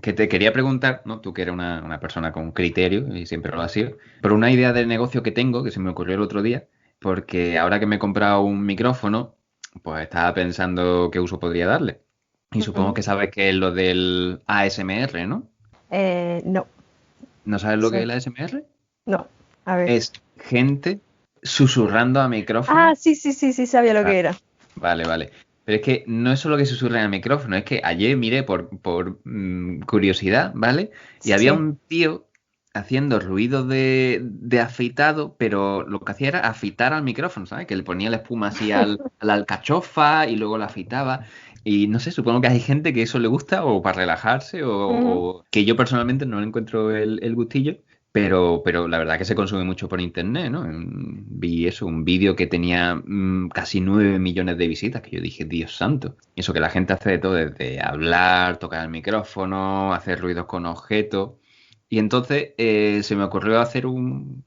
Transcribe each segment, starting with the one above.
que te quería preguntar, ¿no? Tú que eres una persona con criterio y siempre lo has sido, por una idea de negocio que tengo, que se me ocurrió el otro día, porque ahora que me he comprado un micrófono, pues estaba pensando qué uso podría darle. Y supongo Ujú. que sabes que es lo del ASMR, ¿no? No, ¿No sabes lo que es sí, el ASMR? no. A ver. Es gente susurrando a Ah, micrófono. sí, sí, sí, sí, sabía lo Ah, que era. vale, vale. Pero es que no es solo que susurren al micrófono, es que ayer miré curiosidad, ¿vale? Y había Sí. un tío haciendo ruidos de afeitado, pero lo que hacía era afeitar al micrófono, ¿sabes? Que le ponía la espuma así a la alcachofa y luego la afeitaba. Y no sé, supongo que hay gente que eso le gusta o para relajarse Ujú. o que yo personalmente no le encuentro el gustillo. Pero la verdad que se consume mucho por internet, ¿no? Vi eso, un vídeo que tenía casi 9 millones de visitas, que yo dije, Dios santo. Y eso que la gente hace de todo, desde hablar, tocar el micrófono, hacer ruidos con objetos. Y entonces se me ocurrió hacer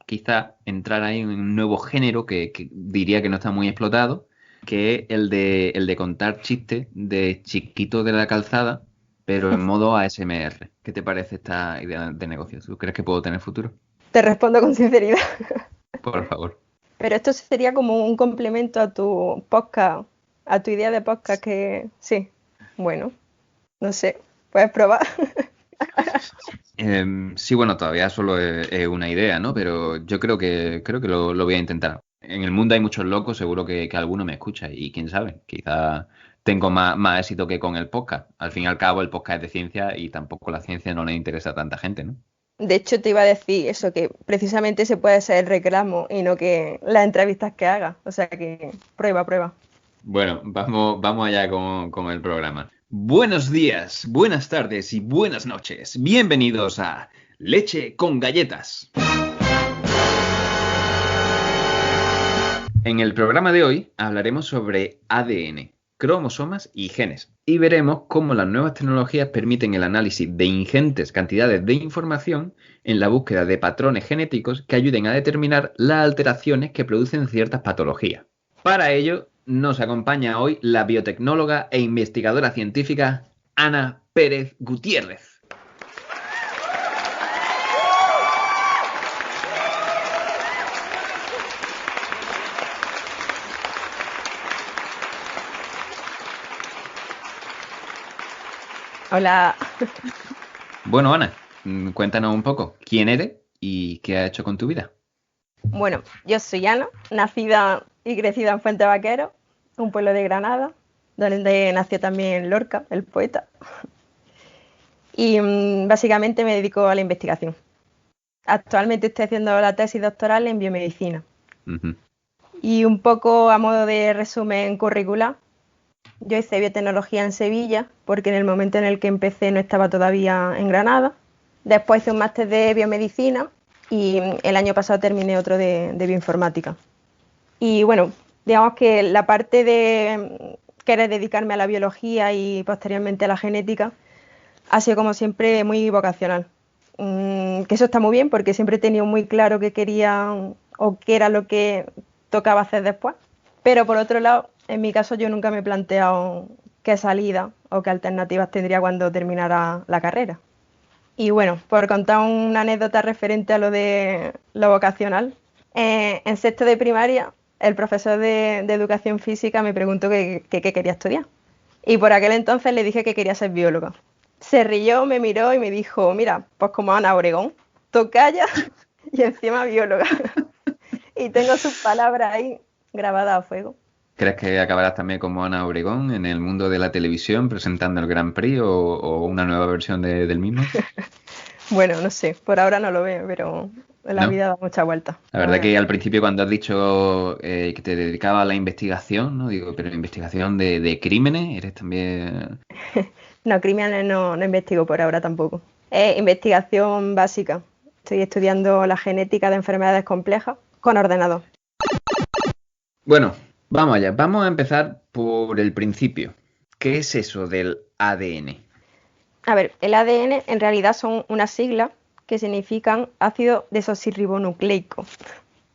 quizá entrar ahí en un nuevo género que diría que no está muy explotado, que es el de contar chistes de chiquitos de la calzada pero en modo ASMR. ¿Qué te parece esta idea de negocio? ¿Tú crees que puedo tener futuro? Te respondo con sinceridad. Por favor. Pero esto sería como un complemento a tu podcast, a tu idea de podcast que sí. Bueno, no sé. Puedes probar. Sí, bueno, todavía solo es una idea, ¿no? Pero yo creo que lo voy a intentar. En el mundo hay muchos locos, seguro que alguno me escucha y quién sabe, quizá tengo más éxito que con el podcast. Al fin y al cabo, el podcast es de ciencia y tampoco la ciencia no le interesa a tanta gente, ¿no? De hecho, te iba a decir eso, que precisamente se puede ser el reclamo y no que las entrevistas que hagas. O sea que prueba, prueba. Bueno, vamos allá con el programa. Buenos días, buenas tardes y buenas noches. Bienvenidos a Leche con Galletas. En el programa de hoy hablaremos sobre ADN, cromosomas y genes, y veremos cómo las nuevas tecnologías permiten el análisis de ingentes cantidades de información en la búsqueda de patrones genéticos que ayuden a determinar las alteraciones que producen ciertas patologías. Para ello, nos acompaña hoy la biotecnóloga e investigadora científica Ana Pérez Gutiérrez. Hola. Bueno, Ana, cuéntanos un poco quién eres y qué has hecho con tu vida. Bueno, yo soy Ana, nacida y crecida en Fuente Vaquero, un pueblo de Granada, donde nació también Lorca, el poeta. Y básicamente me dedico a la investigación. Actualmente estoy haciendo la tesis doctoral en biomedicina. Ujú. Y un poco a modo de resumen curricular, yo hice biotecnología en Sevilla, porque en el momento en el que empecé no estaba todavía en Granada. Después hice un máster de biomedicina y el año pasado terminé otro de bioinformática. Y bueno, digamos que la parte de querer dedicarme a la biología y posteriormente a la genética ha sido como siempre muy vocacional. Que eso está muy bien porque siempre he tenido muy claro qué quería o qué era lo que tocaba hacer después. Pero por otro lado, en mi caso yo nunca me he planteado qué salida o qué alternativas tendría cuando terminara la carrera. Y bueno, por contar una anécdota referente a lo de lo vocacional, en sexto de primaria el profesor de educación física me preguntó qué quería estudiar. Y por aquel entonces le dije que quería ser bióloga. Se rió, me miró y me dijo, mira, pues como Ana Obregón, tocaya y encima bióloga. Y tengo sus palabras ahí grabadas a fuego. ¿Crees que acabarás también como Ana Obregón en el mundo de la televisión presentando el Grand Prix o una nueva versión del mismo? Bueno, no sé, por ahora no lo veo, pero la ¿No? vida da mucha vuelta, La la verdad verdad. que al principio cuando has dicho que te dedicabas a la investigación, ¿no? Digo, pero investigación de crímenes, eres también... No, crímenes no investigo por ahora tampoco. Es investigación básica. Estoy estudiando la genética de enfermedades complejas con ordenador. Bueno, vamos allá. Vamos a empezar por el principio. ¿Qué es eso del ADN? A ver, el ADN en realidad son unas siglas que significan ácido desoxirribonucleico.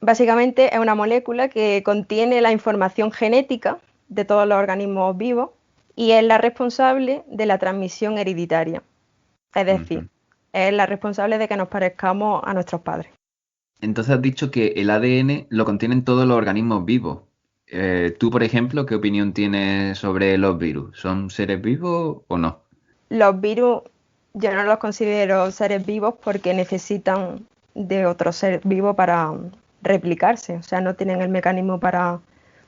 Básicamente es una molécula que contiene la información genética de todos los organismos vivos y es la responsable de la transmisión hereditaria. Es decir, es la responsable de que nos parezcamos a nuestros padres. Entonces has dicho que el ADN lo contienen todos los organismos vivos. Tú, por ejemplo, ¿qué opinión tienes sobre los virus? ¿Son seres vivos o no? Los virus yo no los considero seres vivos porque necesitan de otro ser vivo para replicarse. O sea, no tienen el mecanismo para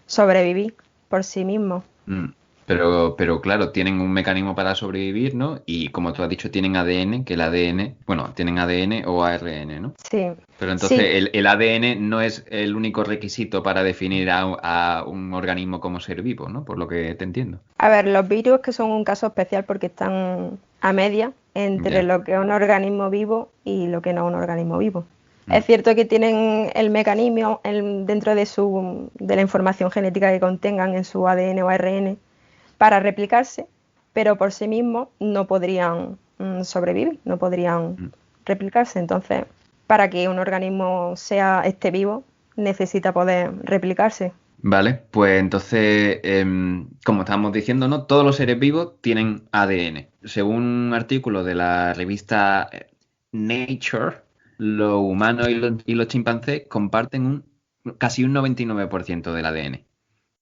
sobrevivir por sí mismos. Mm, pero claro, tienen un mecanismo para sobrevivir, ¿no? Y como tú has dicho, tienen ADN, que el ADN, bueno, tienen ADN o ARN, ¿no? Sí, Pero entonces sí. el ADN no es el único requisito para definir a un organismo como ser vivo, ¿no? Por lo que te entiendo. A ver, los virus que son un caso especial porque están a media entre Ya. lo que es un organismo vivo y lo que no es un organismo vivo. Mm, Es cierto que tienen el mecanismo dentro de la información genética que contengan en su ADN o ARN para replicarse, pero por sí mismos no podrían sobrevivir, no podrían mm. replicarse. Entonces, para que un organismo esté vivo, necesita poder replicarse. Vale, pues entonces, como estábamos diciendo, ¿no? Todos los seres vivos tienen ADN. Según un artículo de la revista Nature, los humanos y los chimpancés comparten casi un 99% del ADN.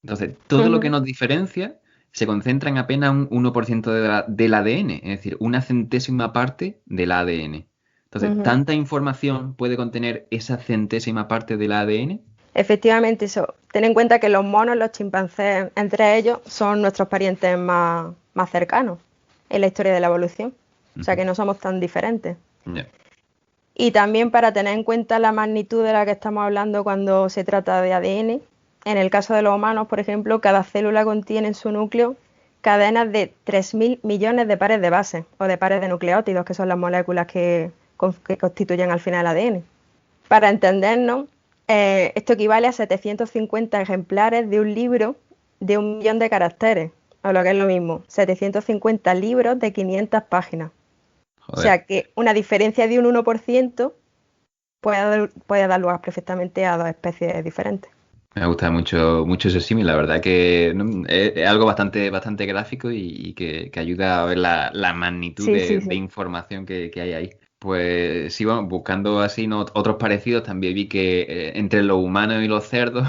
Entonces, todo lo que Ujú, nos diferencia se concentra en apenas un 1% del ADN, es decir, una centésima parte del ADN. Entonces, ujú. ¿tanta información puede contener esa centésima parte del ADN? Efectivamente, eso. Ten en cuenta que los monos, los chimpancés, entre ellos, son nuestros parientes más cercanos en la historia de la evolución. O sea Ujú. que no somos tan diferentes. Ya. Y también para tener en cuenta la magnitud de la que estamos hablando cuando se trata de ADN, en el caso de los humanos, por ejemplo, cada célula contiene en su núcleo cadenas de 3.000 millones de pares de bases o de pares de nucleótidos, que son las moléculas que constituyen al final el ADN. Para entendernos, esto equivale a 750 ejemplares de un libro de 1 millón de caracteres, o lo que es lo mismo, 750 libros de 500 páginas. O Joder. sea que una diferencia de un 1% puede dar lugar perfectamente a dos especies diferentes. Me gusta mucho, mucho ese símil, la verdad que ¿no? Es algo bastante gráfico y que ayuda a ver la magnitud Sí, sí, de sí. información que hay ahí. Pues sí, bueno, buscando así ¿no? otros parecidos, también vi que entre los humanos y los cerdos,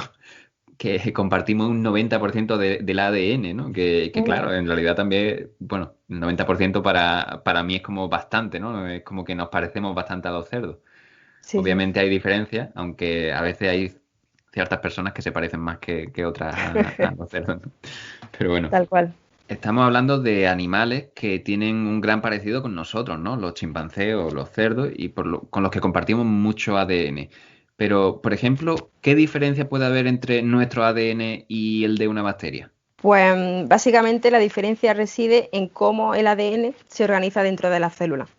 que compartimos un 90% del ADN, ¿no? Que Ujú. claro, en realidad también, bueno, el 90% para mí es como bastante, ¿no? Es como que nos parecemos bastante a los cerdos. Sí, sí. Obviamente hay diferencias, aunque a veces hay ciertas personas que se parecen más que otras a los cerdos, ¿no? Pero bueno, Tal cual. estamos hablando de animales que tienen un gran parecido con nosotros, ¿no? Los chimpancés o los cerdos y con los que compartimos mucho ADN. Pero, por ejemplo, ¿qué diferencia puede haber entre nuestro ADN y el de una bacteria? Pues básicamente la diferencia reside en cómo el ADN se organiza dentro de las células.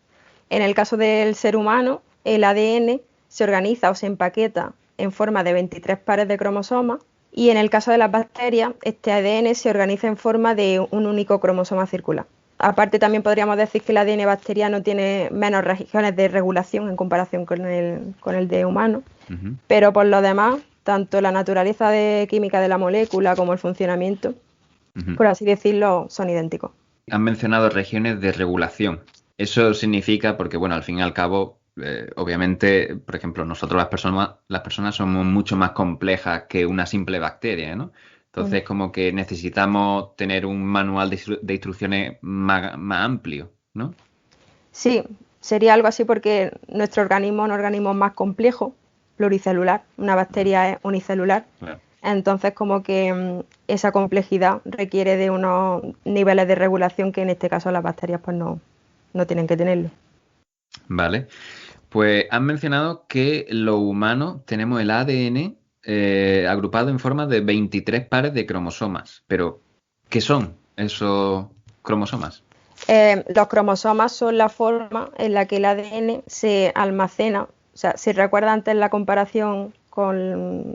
En el caso del ser humano, el ADN se organiza o se empaqueta en forma de 23 pares de cromosomas y en el caso de las bacterias, este ADN se organiza en forma de un único cromosoma circular. Aparte, también podríamos decir que el ADN bacteriano tiene menos regiones de regulación en comparación con el de humano, Ujú, pero por lo demás, tanto la naturaleza química de la molécula como el funcionamiento, ujú. por así decirlo, son idénticos. Han mencionado regiones de regulación. Eso significa, porque bueno, al fin y al cabo, obviamente, por ejemplo, nosotros las personas somos mucho más complejas que una simple bacteria, ¿no? Ujú. Entonces, como que necesitamos tener un manual de instrucciones más amplio, ¿no? Sí, sería algo así porque nuestro organismo es un organismo más complejo, pluricelular, una Ujú, bacteria es unicelular, claro. entonces como que esa complejidad requiere de unos niveles de regulación que en este caso las bacterias pues no tienen que tenerlo. Vale. Pues han mencionado que los humanos tenemos el ADN agrupado en forma de 23 pares de cromosomas. Pero, ¿qué son esos cromosomas? Los cromosomas son la forma en la que el ADN se almacena. O sea, si recuerda antes la comparación con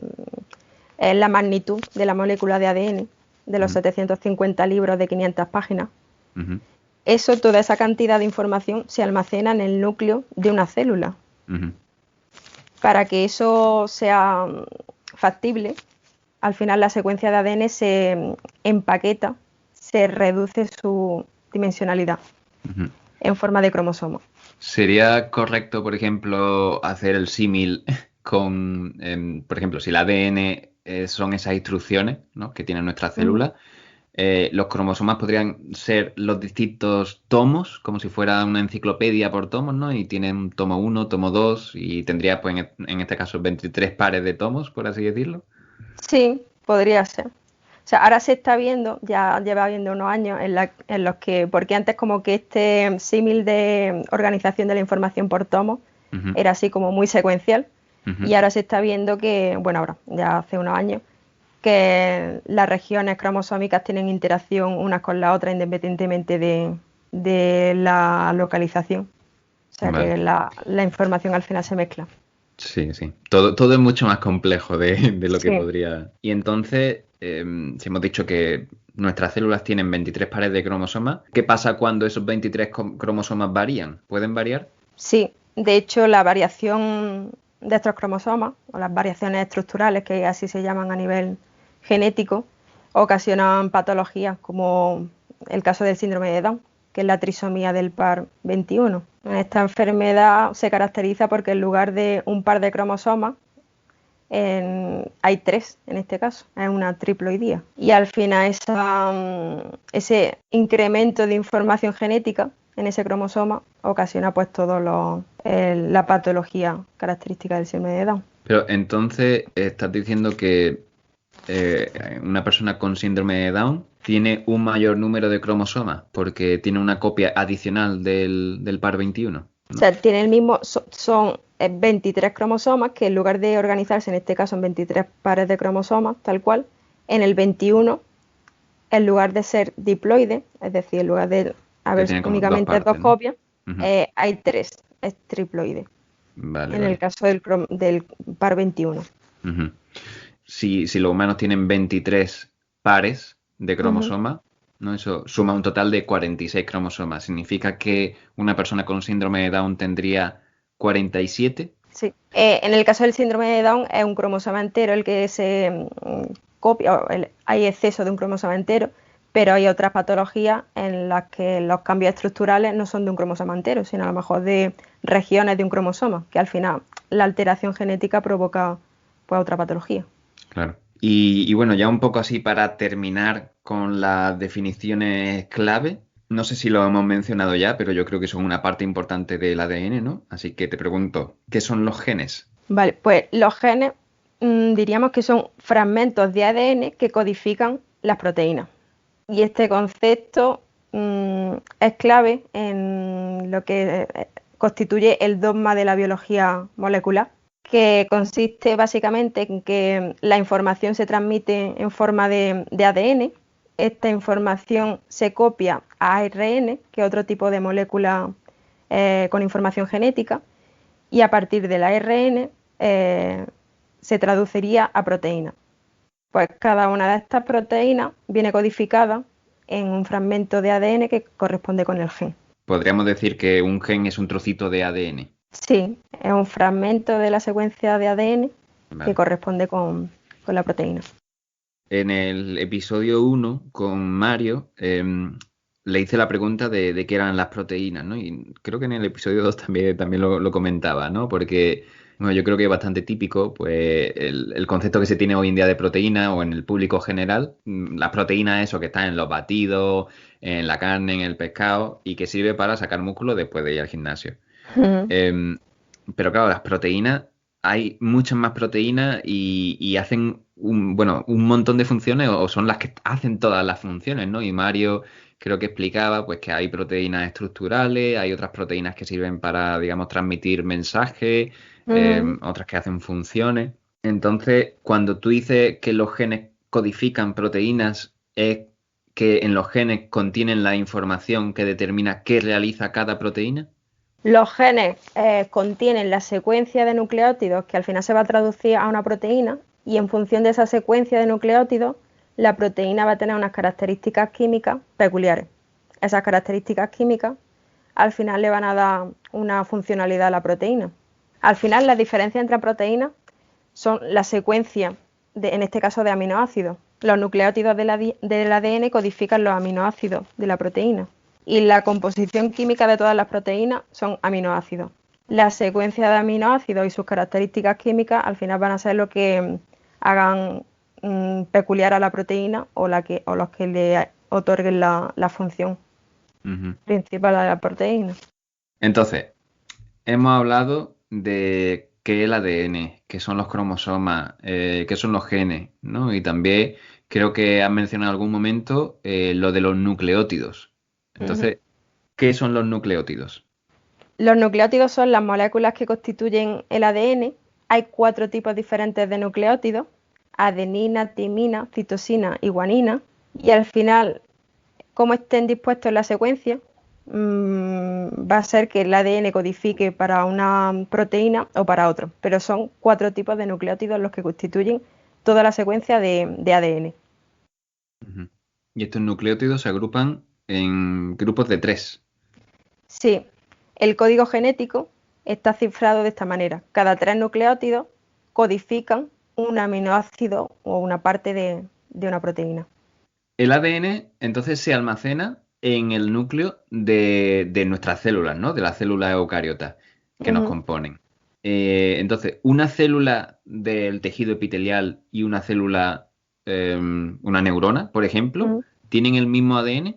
la magnitud de la molécula de ADN, de los Ujú, 750 libros de 500 páginas, ujú, toda esa cantidad de información se almacena en el núcleo de una célula. ujú, Para que eso sea factible, al final la secuencia de ADN se empaqueta, se reduce su dimensionalidad. ujú. en forma de cromosoma. ¿Sería correcto, por ejemplo, hacer el símil con, por ejemplo, si el ADN son esas instrucciones, ¿no?, que tienen nuestras células, los cromosomas podrían ser los distintos tomos, como si fuera una enciclopedia por tomos, ¿no? Y tienen un tomo 1, tomo 2 y tendría, pues, en este caso, 23 pares de tomos, por así decirlo. Sí, podría ser. O sea, ahora se está viendo, ya lleva viendo unos años, en los que, porque antes como que este símil de organización de la información por tomos Ujú, era así como muy secuencial, ujú. y ahora se está viendo que, bueno, ahora, ya hace unos años, que las regiones cromosómicas tienen interacción unas con las otras independientemente de la localización. O sea, Vale. que la información al final se mezcla. Sí, sí. Todo es mucho más complejo de lo que Sí, podría. Y entonces, si hemos dicho que nuestras células tienen 23 pares de cromosomas, ¿qué pasa cuando esos 23 cromosomas varían? ¿Pueden variar? sí. De hecho, la variación de estos cromosomas, o las variaciones estructurales, que así se llaman a nivel genético, ocasionan patologías como el caso del síndrome de Down, que es la trisomía del par 21. Esta enfermedad se caracteriza porque en lugar de un par de cromosomas, hay tres en este caso, es una triploidía. Y al final ese incremento de información genética en ese cromosoma ocasiona pues la patología característica del síndrome de Down. Pero entonces estás diciendo que una persona con síndrome de Down tiene un mayor número de cromosomas porque tiene una copia adicional del par 21, O ¿no? sea, tiene el mismo, son 23 cromosomas que en lugar de organizarse en este caso en 23 pares de cromosomas, tal cual, en el 21, en lugar de ser diploide, es decir, en lugar de Que haber tiene como dos únicamente dos partes, ¿no? copias, Ujú. hay tres, es triploide, Vale, en el vale. caso del par 21. Ujú. Si los humanos tienen 23 pares de Ujú. cromosomas, ¿no? Eso suma un total de 46 cromosomas. ¿Significa que una persona con síndrome de Down tendría 47? Sí. En el caso del síndrome de Down es un cromosoma entero el que se copia, hay exceso de un cromosoma entero, pero hay otras patologías en las que los cambios estructurales no son de un cromosoma entero, sino a lo mejor de regiones de un cromosoma, que al final la alteración genética provoca pues otra patología. Claro. Y bueno, ya un poco así para terminar con las definiciones clave. No sé si lo hemos mencionado ya, pero yo creo que son una parte importante del ADN, ¿no? Así que te pregunto, ¿qué son los genes? Vale, pues los genes diríamos que son fragmentos de ADN que codifican las proteínas. Y este concepto es clave en lo que constituye el dogma de la biología molecular, que consiste básicamente en que la información se transmite en forma de ADN, esta información se copia a ARN, que es otro tipo de molécula con información genética, y a partir del ARN se traduciría a proteína. Pues cada una de estas proteínas viene codificada en un fragmento de ADN que corresponde con el gen. Podríamos decir que un gen es un trocito de ADN. Sí, es un fragmento de la secuencia de ADN que Vale. corresponde con la proteína. En el episodio 1 con Mario le hice la pregunta de qué eran las proteínas, ¿no? Y creo que en el episodio 2 también lo comentaba, ¿no? Porque bueno, yo creo que es bastante típico pues, el concepto que se tiene hoy en día de proteína o en el público general. Las proteínas, eso que están en los batidos, en la carne, en el pescado y que sirve para sacar músculo después de ir al gimnasio. Em, pero claro, las proteínas, hay muchas más proteínas y hacen un montón de funciones o son las que hacen todas las funciones, ¿no? Y Mario creo que explicaba pues que hay proteínas estructurales, hay otras proteínas que sirven para, digamos, transmitir mensajes, otras que hacen funciones. Entonces, cuando tú dices que los genes codifican proteínas, es que en los genes contienen la información que determina qué realiza cada proteína. Los genes contienen la secuencia de nucleótidos que al final se va a traducir a una proteína y en función de esa secuencia de nucleótidos la proteína va a tener unas características químicas peculiares. Esas características químicas al final le van a dar una funcionalidad a la proteína. Al final las diferencias entre proteínas son la secuencia, en este caso de aminoácidos. Los nucleótidos del ADN codifican los aminoácidos de la proteína. y la composición química de todas las proteínas son aminoácidos. La secuencia de aminoácidos y sus características químicas al final van a ser lo que hagan peculiar a la proteína o los que le otorguen la función principal a la proteína. Entonces, hemos hablado de qué es el ADN, qué son los cromosomas, qué son los genes, ¿no? Y también creo que has mencionado en algún momento lo de los nucleótidos. Entonces, ¿qué son los nucleótidos? Los nucleótidos son las moléculas que constituyen el ADN. Hay 4 tipos diferentes de nucleótidos: adenina, timina, citosina y guanina. Y al final, como estén dispuestos en la secuencia, va a ser que el ADN codifique para una proteína o para otro. Pero son 4 tipos de nucleótidos los que constituyen toda la secuencia de ADN. Y estos nucleótidos se agrupan en grupos de 3. Sí, el código genético está cifrado de esta manera. Cada 3 nucleótidos codifican un aminoácido o una parte de una proteína. El ADN entonces se almacena en el núcleo de nuestras células, ¿no? De las células eucariotas que nos componen. Entonces, una célula del tejido epitelial y una célula, una neurona, por ejemplo, ¿tienen el mismo ADN?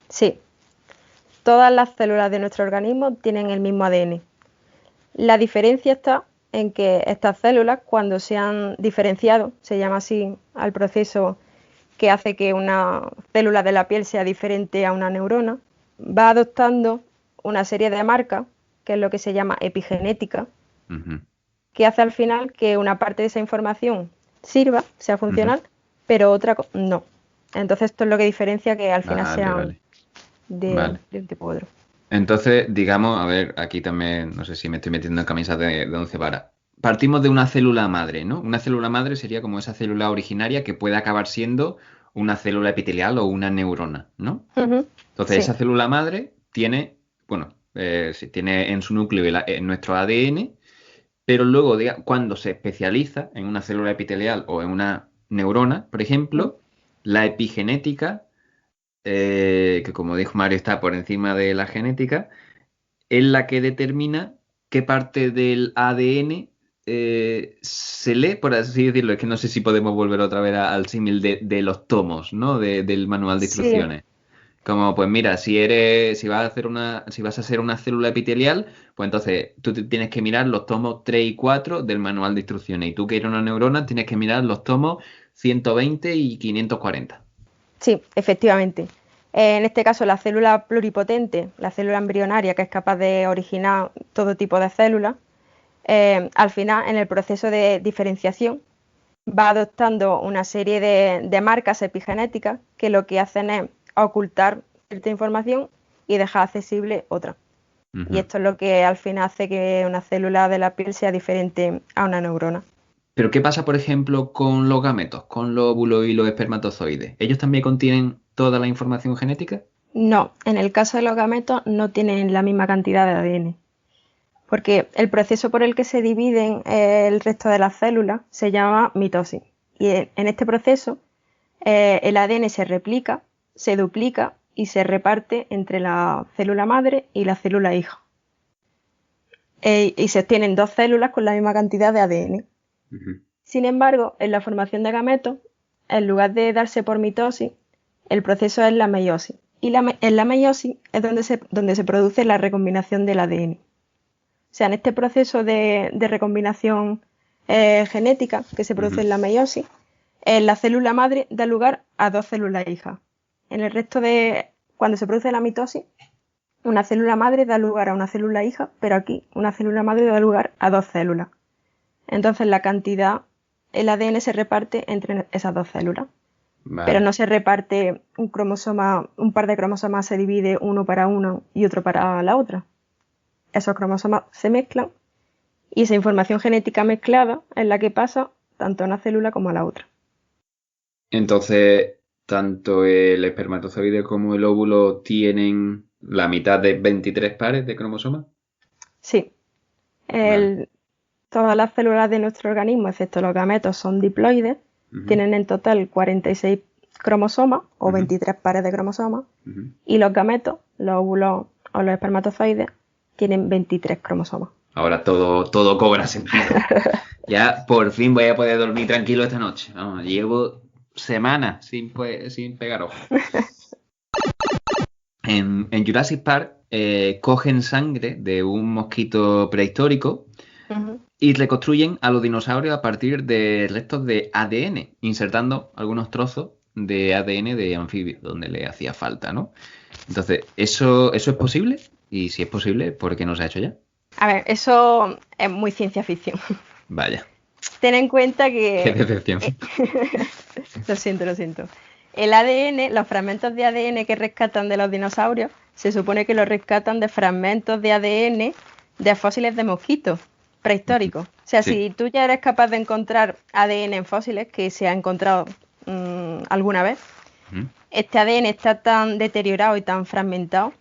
Sí, todas las células de nuestro organismo tienen el mismo ADN. La diferencia está en que estas células, cuando se han diferenciado, se llama así al proceso que hace que una célula de la piel sea diferente a una neurona, va adoptando una serie de marcas, que es lo que se llama epigenética, que hace al final que una parte de esa información sirva, sea funcional, pero otra no. Entonces esto es lo que diferencia que al final sean de un tipo u otro. Entonces, digamos, a ver, aquí también, no sé si me estoy metiendo en camisas de 11 varas. Partimos de una célula madre, ¿no? Una célula madre sería como esa célula originaria que puede acabar siendo una célula epitelial o una neurona, ¿no? Entonces, esa célula madre tiene, bueno, tiene en su núcleo nuestro ADN, pero luego cuando se especializa en una célula epitelial o en una neurona, por ejemplo, la epigenética, que como dijo Mario está por encima de la genética, es la que determina qué parte del ADN se lee, por así decirlo. Es que no sé si podemos volver otra vez al símil de los tomos, ¿no? Del manual de instrucciones. Como, pues mira, si vas a hacer una célula epitelial, pues entonces tú tienes que mirar los tomos 3 y 4 del manual de instrucciones. Y tú que eres una neurona, tienes que mirar los tomos 120 y 540. Sí, efectivamente. En este caso, la célula pluripotente, la célula embrionaria, que es capaz de originar todo tipo de células, al final, en el proceso de diferenciación, va adoptando una serie de marcas epigenéticas que lo que hacen es ocultar cierta información y dejar accesible otra. Y esto es lo que al final hace que una célula de la piel sea diferente a una neurona. Pero ¿qué pasa, por ejemplo, con los gametos, con los óvulos y los espermatozoides? ¿Ellos también contienen toda la información genética? No, en el caso de los gametos no tienen la misma cantidad de ADN, porque el proceso por el que se dividen el resto de las células se llama mitosis. Y en este proceso el ADN se replica, se duplica y se reparte entre la célula madre y la célula hija. Y se obtienen 2 células con la misma cantidad de ADN. Sin embargo, en la formación de gametos, en lugar de darse por mitosis, el proceso es la meiosis. Y en la meiosis es donde se produce la recombinación del ADN. O sea, en este proceso de recombinación genética que se produce en la meiosis, la célula madre da lugar a 2 células hijas. En el resto cuando se produce la mitosis, una célula madre da lugar a una célula hija, pero aquí una célula madre da lugar a 2 células. Entonces la cantidad, el ADN se reparte entre esas 2 células. Vale. Pero no se reparte un par de cromosomas se divide uno para uno y otro para la otra. Esos cromosomas se mezclan y esa información genética mezclada es la que pasa tanto a una célula como a la otra. Entonces, tanto el espermatozoide como el óvulo tienen la mitad de 23 pares de cromosomas. Sí. Vale. Todas las células de nuestro organismo, excepto los gametos, son diploides. Tienen en total 46 cromosomas o 23 pares de cromosomas y los gametos, los óvulos o los espermatozoides, tienen 23 cromosomas. Ahora todo cobra sentido. Ya por fin voy a poder dormir tranquilo esta noche. Vamos, llevo semanas sin pegar ojo. En Jurassic Park cogen sangre de un mosquito prehistórico y reconstruyen a los dinosaurios a partir de restos de ADN, insertando algunos trozos de ADN de anfibios donde le hacía falta, ¿no? Entonces, ¿eso es posible? Y si es posible, ¿por qué no se ha hecho ya? A ver, eso es muy ciencia ficción. Vaya. Ten en cuenta que... Qué decepción. Lo siento. El ADN, los fragmentos de ADN que rescatan de los dinosaurios, se supone que los rescatan de fragmentos de ADN de fósiles de mosquitos prehistóricos. O sea, sí. Si tú ya eres capaz de encontrar ADN en fósiles, que se ha encontrado alguna vez, este ADN está tan deteriorado y tan fragmentado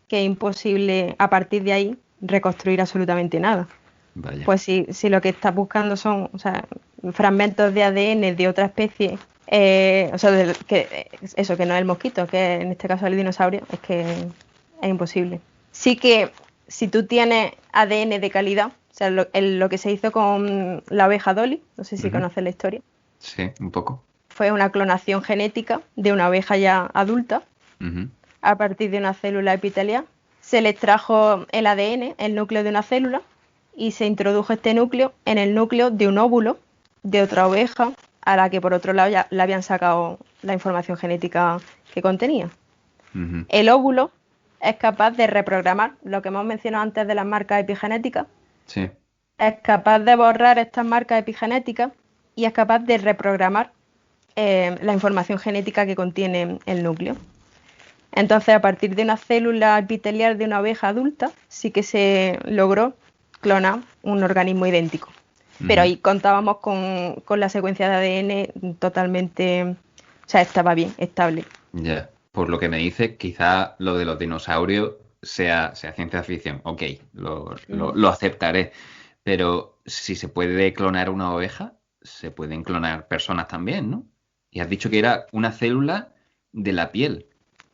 que es imposible a partir de ahí reconstruir absolutamente nada. Vaya. Pues si lo que estás buscando son, o sea, fragmentos de ADN de otra especie, o sea, que no es el mosquito, que en este caso es el dinosaurio, es que es imposible. Sí que si tú tienes ADN de calidad, o sea, lo que se hizo con la oveja Dolly, no sé si conoces la historia. Sí, un poco. Fue una clonación genética de una oveja ya adulta a partir de una célula epitelial. Se le extrajo el ADN, el núcleo de una célula, y se introdujo este núcleo en el núcleo de un óvulo de otra oveja a la que por otro lado ya le habían sacado la información genética que contenía. El óvulo es capaz de reprogramar lo que hemos mencionado antes de las marcas epigenéticas. Sí. Es capaz de borrar estas marcas epigenéticas y es capaz de reprogramar la información genética que contiene el núcleo. Entonces, a partir de una célula epitelial de una oveja adulta, sí que se logró clonar un organismo idéntico. Pero ahí contábamos con la secuencia de ADN totalmente, o sea, estaba bien, estable. Ya, por lo que me dices, quizá lo de los dinosaurios sea ciencia ficción. Ok, lo aceptaré. Pero si se puede clonar una oveja, se pueden clonar personas también, ¿no? Y has dicho que era una célula de la piel.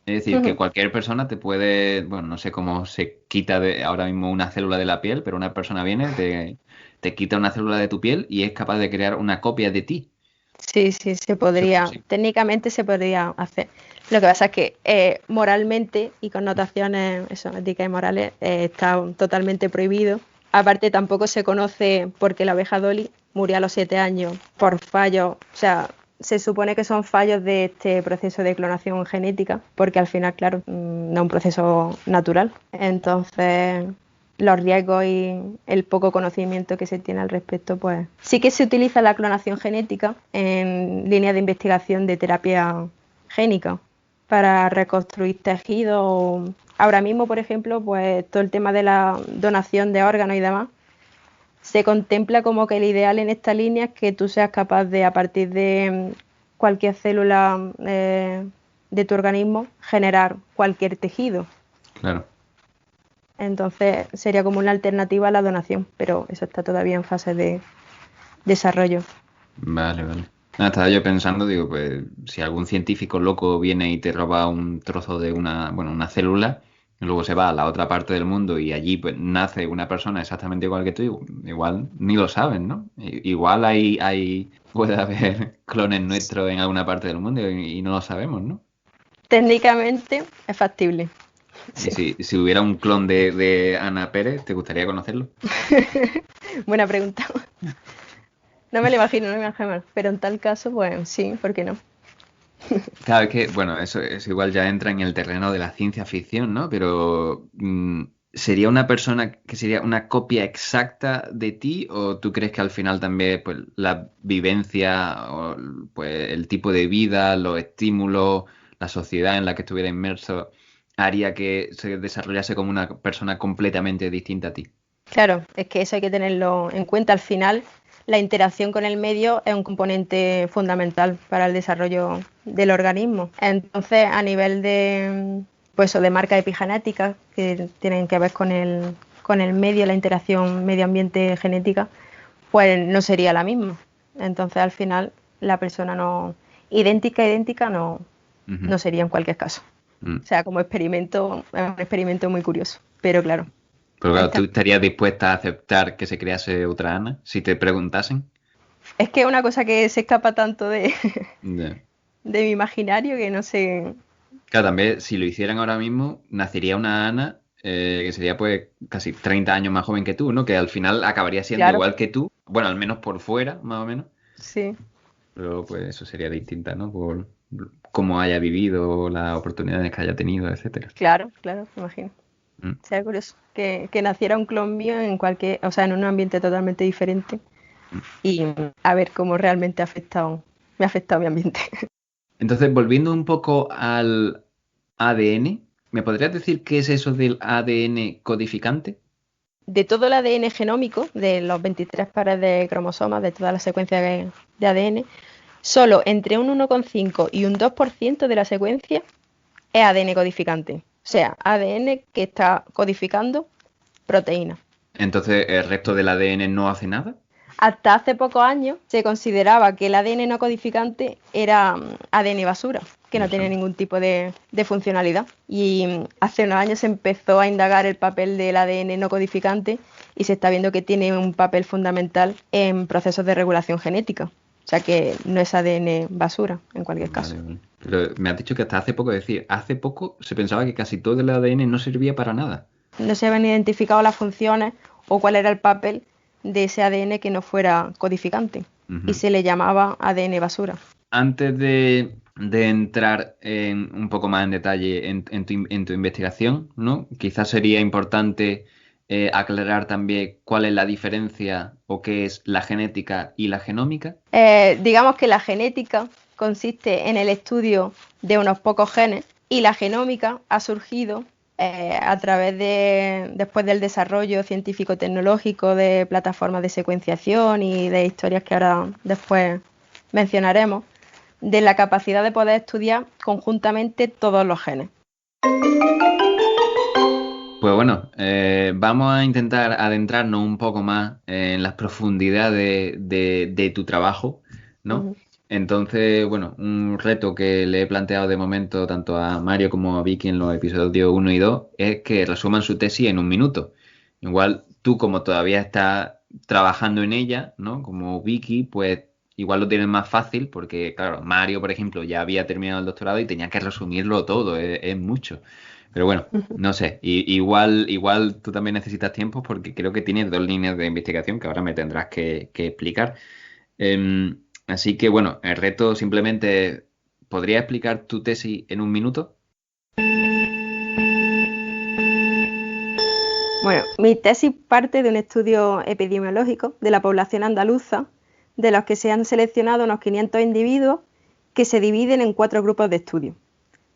Es decir, que cualquier persona te puede, bueno, no sé cómo se quita ahora mismo una célula de la piel, pero una persona viene, te quita una célula de tu piel y es capaz de crear una copia de ti. Sí, se podría, técnicamente se podría hacer. Lo que pasa es que moralmente y connotaciones éticas y morales está totalmente prohibido. Aparte tampoco se conoce porque la oveja Dolly murió a los 7 años por fallos, o sea, se supone que son fallos de este proceso de clonación genética, porque al final, claro, no es un proceso natural. Entonces, los riesgos y el poco conocimiento que se tiene al respecto, pues sí que se utiliza la clonación genética en líneas de investigación de terapia génica para reconstruir tejidos. Ahora mismo, por ejemplo, pues todo el tema de la donación de órganos y demás, se contempla como que el ideal en esta línea es que tú seas capaz de, a partir de cualquier célula de tu organismo, generar cualquier tejido. Claro. Entonces sería como una alternativa a la donación, pero eso está todavía en fase de desarrollo. Vale. Estaba yo pensando, digo, pues si algún científico loco viene y te roba un trozo de una célula, y luego se va a la otra parte del mundo y allí pues nace una persona exactamente igual que tú, igual ni lo saben, ¿no? Igual puede haber clones nuestros en alguna parte del mundo y no lo sabemos, ¿no? Técnicamente es factible. Sí. Si hubiera un clon de Ana Pérez, ¿te gustaría conocerlo? Buena pregunta. No me lo imagino, pero en tal caso, pues sí, ¿por qué no? Claro, es que, bueno, eso igual ya entra en el terreno de la ciencia ficción, ¿no? Pero ¿sería una persona que sería una copia exacta de ti o tú crees que al final también pues la vivencia o pues el tipo de vida, los estímulos, la sociedad en la que estuviera inmerso haría que se desarrollase como una persona completamente distinta a ti? Claro, es que eso hay que tenerlo en cuenta. Al final, la interacción con el medio es un componente fundamental para el desarrollo del organismo. Entonces, a nivel de, pues, de marcas epigenéticas que tienen que ver con el medio, la interacción medio ambiente genética, pues no sería la misma. Entonces, al final, la persona no... idéntica no, Ujú. no sería en cualquier caso. O sea, como experimento, es un experimento muy curioso. Pero claro, Pero claro, está. ¿tú estarías dispuesta a aceptar que se crease otra Ana si te preguntasen? Es que es una cosa que se escapa tanto Ya. de mi imaginario que no sé. Claro, también si lo hicieran ahora mismo, nacería una Ana que sería pues casi 30 años más joven que tú, ¿no? Que al final acabaría siendo Claro, igual que tú, bueno, al menos por fuera, más o menos, sí, pero pues eso sería distinta, ¿no? Por cómo haya vivido, las oportunidades que haya tenido, etcétera. claro, me imagino. Mm. Sería curioso que naciera un clon mío en cualquier, o sea, en un ambiente totalmente diferente y a ver cómo realmente me ha afectado mi ambiente. Entonces, volviendo un poco al ADN, ¿me podrías decir qué es eso del ADN codificante? De todo el ADN genómico, de los 23 pares de cromosomas, de toda la secuencia de ADN, solo entre un 1,5 y un 2% de la secuencia es ADN codificante. O sea, ADN que está codificando proteínas. Entonces, ¿el resto del ADN no hace nada? Hasta hace pocos años se consideraba que el ADN no codificante era ADN basura, que no Dios tenía santo. ningún tipo de funcionalidad. Y hace unos años se empezó a indagar el papel del ADN no codificante y se está viendo que tiene un papel fundamental en procesos de regulación genética. O sea que no es ADN basura, en cualquier caso. Vale, vale. Pero me has dicho que hasta hace poco, es decir, hace poco se pensaba que casi todo el ADN no servía para nada. No se habían identificado las funciones o cuál era el papel de ese ADN que no fuera codificante. Y Ujú. se le llamaba ADN basura. Antes de entrar en un poco más en detalle en tu investigación, ¿no? Quizás sería importante aclarar también cuál es la diferencia o qué es la genética y la genómica. Digamos que la genética consiste en el estudio de unos pocos genes y la genómica ha surgido a través después del desarrollo científico-tecnológico de plataformas de secuenciación y de historias que ahora después mencionaremos, de la capacidad de poder estudiar conjuntamente todos los genes. Pues bueno, vamos a intentar adentrarnos un poco más en las profundidades de tu trabajo, ¿no? Uh -huh. Entonces, bueno, un reto que le he planteado de momento tanto a Mario como a Vicky en los episodios 1 y 2 es que resuman su tesis en un minuto. Igual tú, como todavía estás trabajando en ella, ¿no? Como Vicky, pues igual lo tienes más fácil porque, claro, Mario, por ejemplo, ya había terminado el doctorado y tenía que resumirlo todo, es mucho. Pero bueno. No sé, igual tú también necesitas tiempo porque creo que tienes dos líneas de investigación que ahora me tendrás que explicar. Así que bueno, el reto simplemente, ¿podrías explicar tu tesis en un minuto? Bueno, mi tesis parte de un estudio epidemiológico de la población andaluza, de los que se han seleccionado unos 500 individuos que se dividen en 4 grupos de estudio.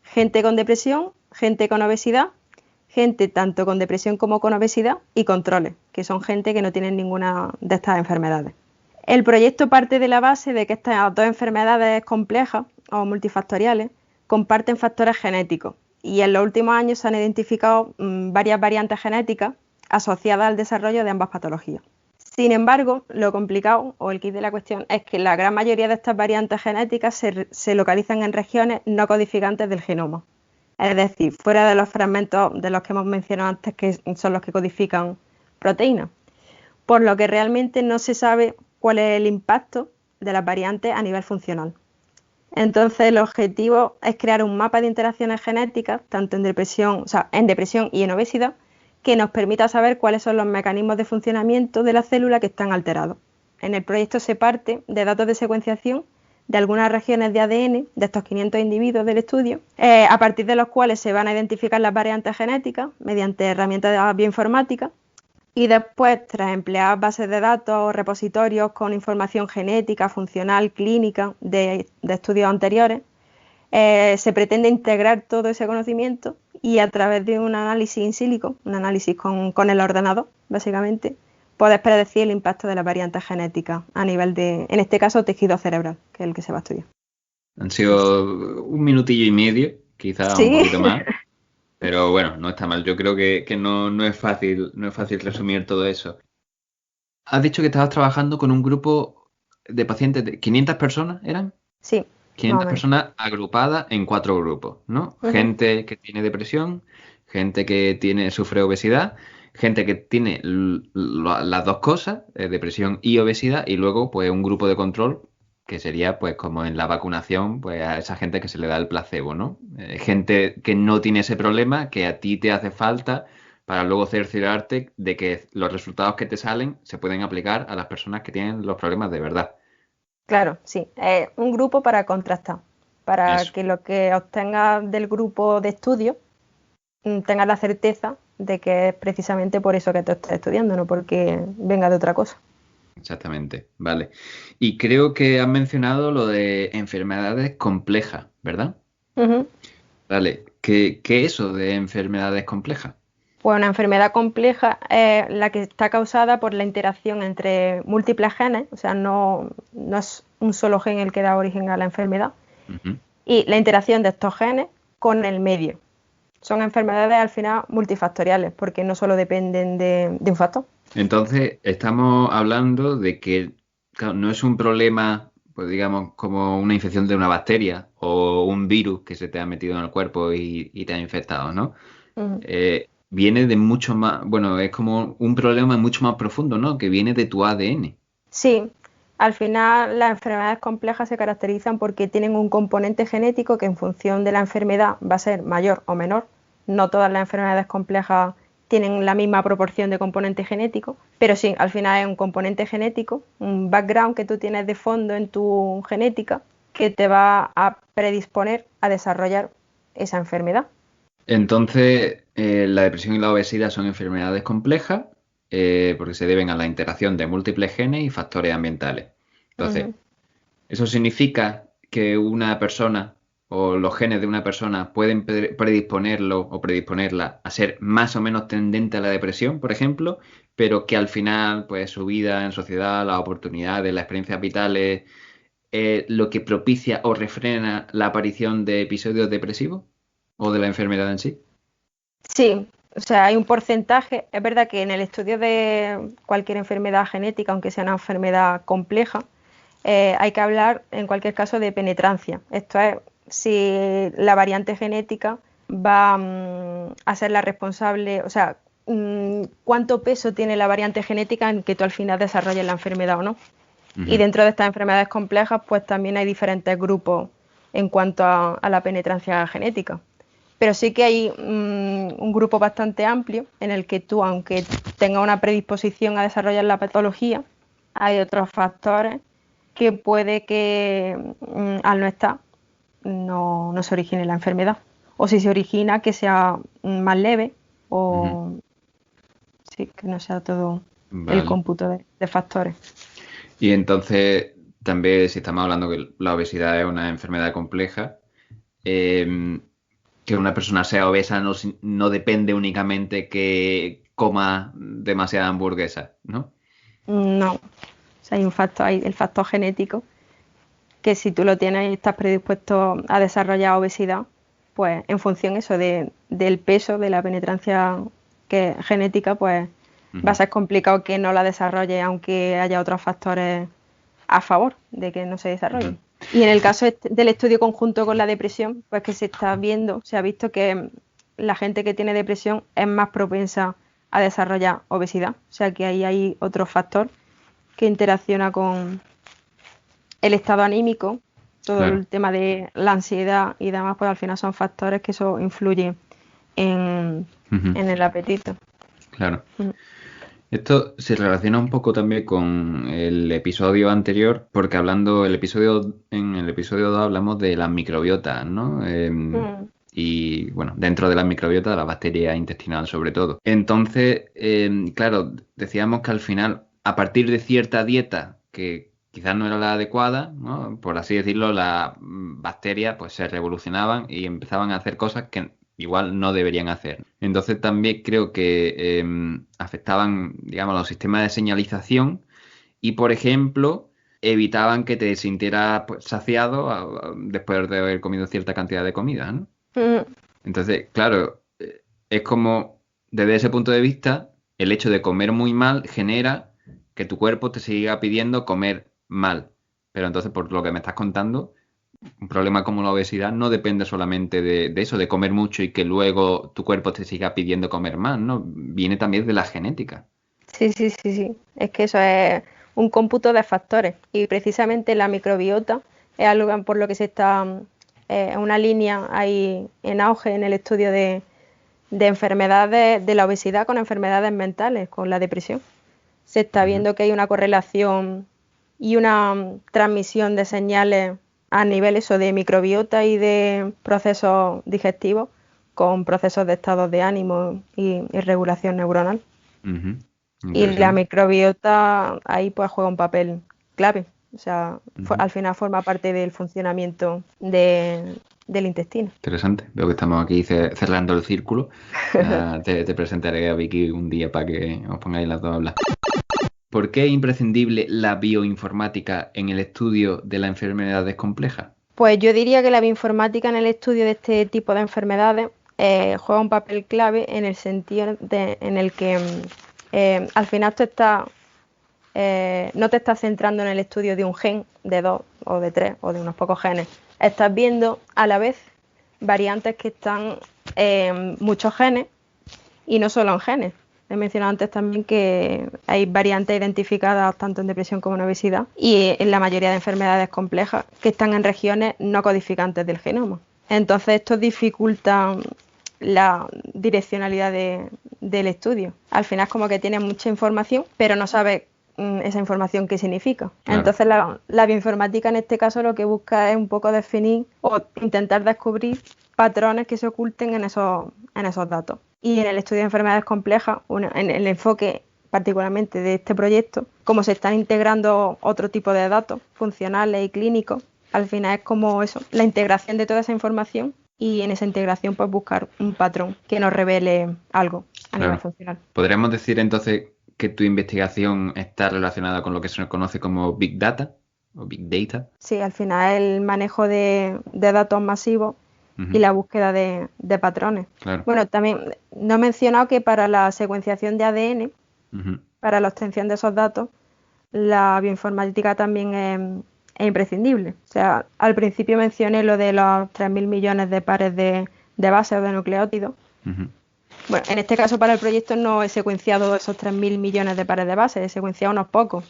Gente con depresión, gente con obesidad, gente tanto con depresión como con obesidad y controles, que son gente que no tienen ninguna de estas enfermedades. El proyecto parte de la base de que estas dos enfermedades complejas o multifactoriales comparten factores genéticos y en los últimos años se han identificado varias variantes genéticas asociadas al desarrollo de ambas patologías. Sin embargo, lo complicado o el quid de la cuestión es que la gran mayoría de estas variantes genéticas se localizan en regiones no codificantes del genoma. Es decir, fuera de los fragmentos de los que hemos mencionado antes, que son los que codifican proteínas. Por lo que realmente no se sabe cuál es el impacto de las variantes a nivel funcional. Entonces, el objetivo es crear un mapa de interacciones genéticas, tanto en depresión y en obesidad, que nos permita saber cuáles son los mecanismos de funcionamiento de la célula que están alterados. En el proyecto se parte de datos de secuenciación de algunas regiones de ADN de estos 500 individuos del estudio, a partir de los cuales se van a identificar las variantes genéticas mediante herramientas bioinformáticas y después, tras emplear bases de datos o repositorios con información genética, funcional, clínica de estudios anteriores, se pretende integrar todo ese conocimiento y a través de un análisis in silico, un análisis con el ordenador, básicamente, poder predecir el impacto de las variantes genéticas a nivel de, en este caso, tejido cerebral, que es el que se va a estudiar. Han sido un minutillo y medio, quizás un Sí, poquito más, pero bueno, no está mal. Yo creo que no es fácil resumir todo eso. Has dicho que estabas trabajando con un grupo de pacientes de 500 personas, ¿eran? sí. más o 500 menos. personas agrupadas en 4 grupos, ¿no? Ujú. Gente que tiene depresión, gente que sufre obesidad, gente que tiene las dos cosas, depresión y obesidad, y luego pues un grupo de control que sería pues como en la vacunación, pues a esa gente que se le da el placebo, ¿no? Gente que no tiene ese problema, que a ti te hace falta para luego cerciorarte de que los resultados que te salen se pueden aplicar a las personas que tienen los problemas de verdad. Claro, sí. Es un grupo para contrastar, para Eso. que lo que obtengas del grupo de estudio tengas la certeza de que es precisamente por eso que te estás estudiando, no porque venga de otra cosa. Exactamente, vale. Y creo que has mencionado lo de enfermedades complejas, ¿verdad? Ujú. Vale, ¿qué es eso de enfermedades complejas? Pues una enfermedad compleja es la que está causada por la interacción entre múltiples genes, o sea, no es un solo gen el que da origen a la enfermedad, Ujú. y la interacción de estos genes con el medio. Son enfermedades al final multifactoriales, porque no solo dependen de un factor. Entonces, estamos hablando de que claro, no es un problema, pues digamos, como una infección de una bacteria o un virus que se te ha metido en el cuerpo y te ha infectado, ¿no? Ujú. Viene de mucho más, bueno, es como un problema mucho más profundo, ¿no? Que viene de tu ADN. Sí, al final las enfermedades complejas se caracterizan porque tienen un componente genético que en función de la enfermedad va a ser mayor o menor. No todas las enfermedades complejas tienen la misma proporción de componente genético, pero sí, al final es un componente genético, un background que tú tienes de fondo en tu genética que te va a predisponer a desarrollar esa enfermedad. Entonces, la depresión y la obesidad son enfermedades complejas porque se deben a la interacción de múltiples genes y factores ambientales. Entonces, Ujú. eso significa que una persona o los genes de una persona pueden predisponerlo o predisponerla a ser más o menos tendente a la depresión, por ejemplo, pero que al final, pues su vida en sociedad, las oportunidades, las experiencias vitales, lo que propicia o refrena la aparición de episodios depresivos o de la enfermedad en sí. Sí, o sea, hay un porcentaje. Es verdad que en el estudio de cualquier enfermedad genética, aunque sea una enfermedad compleja, hay que hablar en cualquier caso de penetrancia. Esto es si la variante genética va a ser la responsable, o sea, cuánto peso tiene la variante genética en que tú al final desarrolles la enfermedad o no. Y Ujú. dentro de estas enfermedades complejas, pues también hay diferentes grupos en cuanto a la penetrancia genética. Pero sí que hay un grupo bastante amplio en el que tú, aunque tengas una predisposición a desarrollar la patología, hay otros factores que puede que al no estar no se origine la enfermedad. O si se origina, que sea más leve Ujú. o sí, que no sea todo el Vale. cómputo de factores. Y entonces, también si estamos hablando que la obesidad es una enfermedad compleja, eh, que una persona sea obesa no depende únicamente que coma demasiada hamburguesa, ¿no? No, o sea, hay un factor, hay el factor genético, que si tú lo tienes y estás predispuesto a desarrollar obesidad, pues en función eso del peso, de la penetrancia genética, pues va a Ujú, ser complicado que no la desarrolle, aunque haya otros factores a favor de que no se ujú. desarrolle. Y en el caso del estudio conjunto con la depresión, pues que se está viendo, se ha visto que la gente que tiene depresión es más propensa a desarrollar obesidad. O sea que ahí hay otro factor que interacciona con el estado anímico, todo Claro. el tema de la ansiedad y demás, pues al final son factores que eso influye en, Ujú, en el apetito. claro. Mm. Esto se relaciona un poco también con el episodio anterior, porque en el episodio 2 hablamos de las microbiotas, ¿no? Mm. Y bueno, dentro de las microbiotas, la bacteria intestinal sobre todo. Entonces, claro, decíamos que al final, a partir de cierta dieta que quizás no era la adecuada, ¿no? Por así decirlo, las bacterias pues se revolucionaban y empezaban a hacer cosas que igual no deberían hacer. Entonces también creo que afectaban, digamos, los sistemas de señalización y, por ejemplo, evitaban que te sintieras pues, saciado después de haber comido cierta cantidad de comida, ¿no? Mm. Entonces, claro, es como, desde ese punto de vista, el hecho de comer muy mal genera que tu cuerpo te siga pidiendo comer mal. Pero entonces, por lo que me estás contando, un problema como la obesidad no depende solamente de eso, de comer mucho y que luego tu cuerpo te siga pidiendo comer más, ¿no? Viene también de la genética. Sí, sí, sí, sí. Es que eso es un cómputo de factores. Y precisamente la microbiota es algo por lo que se está, una línea ahí en auge en el estudio de enfermedades, de la obesidad con enfermedades mentales, con la depresión. Se está Ujú. viendo que hay una correlación y una transmisión de señales a nivel eso de microbiota y de procesos digestivos con procesos de estados de ánimo y regulación neuronal. Ujú. Y la Interesante. microbiota ahí pues juega un papel clave. O sea, Ujú. al final forma parte del funcionamiento del intestino. Interesante. Veo que estamos aquí cerrando el círculo. Te presentaré a Vicky un día para que os pongáis las dos a hablar. ¿Por qué es imprescindible la bioinformática en el estudio de las enfermedades complejas? Pues yo diría que la bioinformática en el estudio de este tipo de enfermedades juega un papel clave en el sentido en el que al final no te estás centrando en el estudio de un gen, de dos o de tres o de unos pocos genes. Estás viendo a la vez variantes que están en muchos genes y no solo en genes. He mencionado antes también que hay variantes identificadas tanto en depresión como en obesidad y en la mayoría de enfermedades complejas que están en regiones no codificantes del genoma. Entonces esto dificulta la direccionalidad del estudio. Al final es como que tienes mucha información, pero no sabes esa información qué significa. Claro. Entonces la bioinformática en este caso lo que busca es un poco definir o intentar descubrir patrones que se oculten en esos datos. Y en el estudio de enfermedades complejas, en el enfoque particularmente de este proyecto, como se están integrando otro tipo de datos funcionales y clínicos, al final es como eso, la integración de toda esa información y en esa integración pues buscar un patrón que nos revele algo a nivel Claro. funcional. ¿Podríamos decir entonces que tu investigación está relacionada con lo que se conoce como Big Data o Big Data? Sí, al final el manejo de datos masivos y Ujú. la búsqueda de patrones. Claro. Bueno, también no he mencionado que para la secuenciación de ADN, Ujú. para la obtención de esos datos, la bioinformática también es imprescindible. O sea, al principio mencioné lo de los 3.000 millones de pares de bases o de nucleótidos. Ujú. Bueno, en este caso para el proyecto no he secuenciado esos 3.000 millones de pares de bases, he secuenciado unos pocos.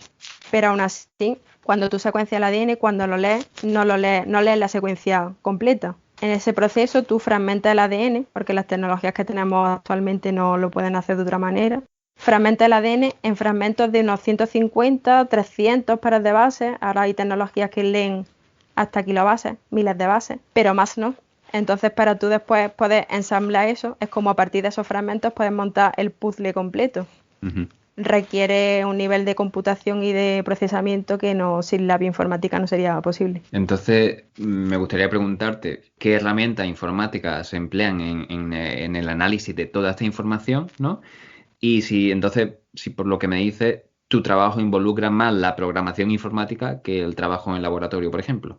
Pero aún así, cuando tú secuencias el ADN, cuando lo lees, no lees la secuencia completa. En ese proceso tú fragmentas el ADN, porque las tecnologías que tenemos actualmente no lo pueden hacer de otra manera. Fragmenta el ADN en fragmentos de unos 150, 300 pares de bases. Ahora hay tecnologías que leen hasta kilobases, miles de bases, pero más no. Entonces, para tú después poder ensamblar eso, es como a partir de esos fragmentos puedes montar el puzzle completo. Ujú. Requiere un nivel de computación y de procesamiento que sin la bioinformática no sería posible. Entonces, me gustaría preguntarte qué herramientas informáticas se emplean en el análisis de toda esta información, ¿no? Y si por lo que me dices, tu trabajo involucra más la programación informática que el trabajo en el laboratorio, por ejemplo.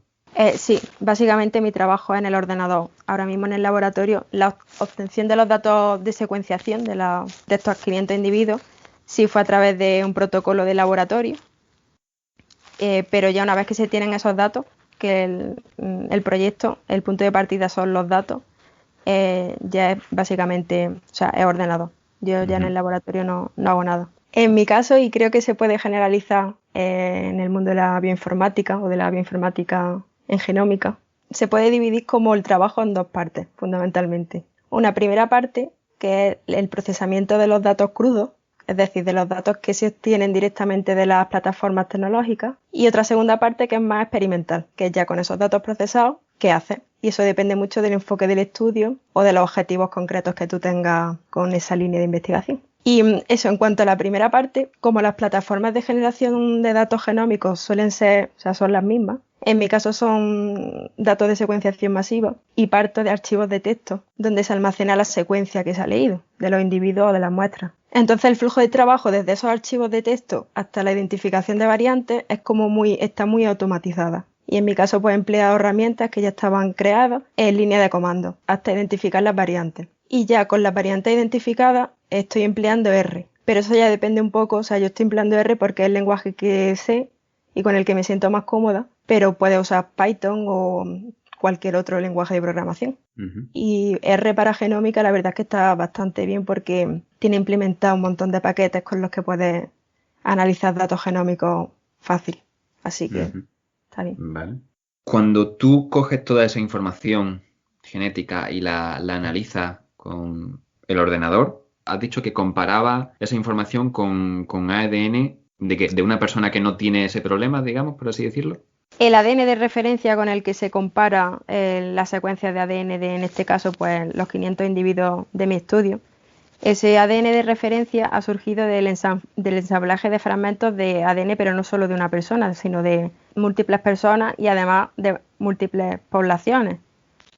Sí, básicamente mi trabajo es en el ordenador. Ahora mismo en el laboratorio, la obtención de los datos de secuenciación de estos 500 individuos sí fue a través de un protocolo de laboratorio, pero ya una vez que se tienen esos datos, que el proyecto, el punto de partida son los datos, ya es básicamente, o sea, es ordenador. Yo ya en Ujú. el laboratorio no hago nada. En mi caso, y creo que se puede generalizar en el mundo de la bioinformática o de la bioinformática en genómica, se puede dividir como el trabajo en dos partes, fundamentalmente. Una primera parte, que es el procesamiento de los datos crudos, es decir, de los datos que se obtienen directamente de las plataformas tecnológicas, y otra segunda parte que es más experimental, que es ya con esos datos procesados, ¿qué haces? Y eso depende mucho del enfoque del estudio o de los objetivos concretos que tú tengas con esa línea de investigación. Y eso en cuanto a la primera parte, como las plataformas de generación de datos genómicos suelen ser, o sea, son las mismas, en mi caso son datos de secuenciación masiva y parto de archivos de texto donde se almacena la secuencia que se ha leído de los individuos o de las muestras. Entonces el flujo de trabajo desde esos archivos de texto hasta la identificación de variantes está muy automatizada. Y en mi caso pues he empleado herramientas que ya estaban creadas en línea de comando hasta identificar las variantes. Y ya con las variantes identificadas estoy empleando R. Pero eso ya depende un poco, o sea, yo estoy empleando R porque es el lenguaje que sé y con el que me siento más cómoda, pero puedes usar Python o cualquier otro lenguaje de programación. Y R para genómica la verdad es que está bastante bien porque tiene implementado un montón de paquetes con los que puedes analizar datos genómicos fácil. Así que está bien. Vale. Cuando tú coges toda esa información genética y la analizas con el ordenador, has dicho que comparaba esa información con ADN de una persona que no tiene ese problema, digamos, por así decirlo. El ADN de referencia con el que se compara la secuencia de ADN de, en este caso, pues los 500 individuos de mi estudio, ese ADN de referencia ha surgido del ensamblaje de fragmentos de ADN, pero no solo de una persona, sino de múltiples personas y además de múltiples poblaciones,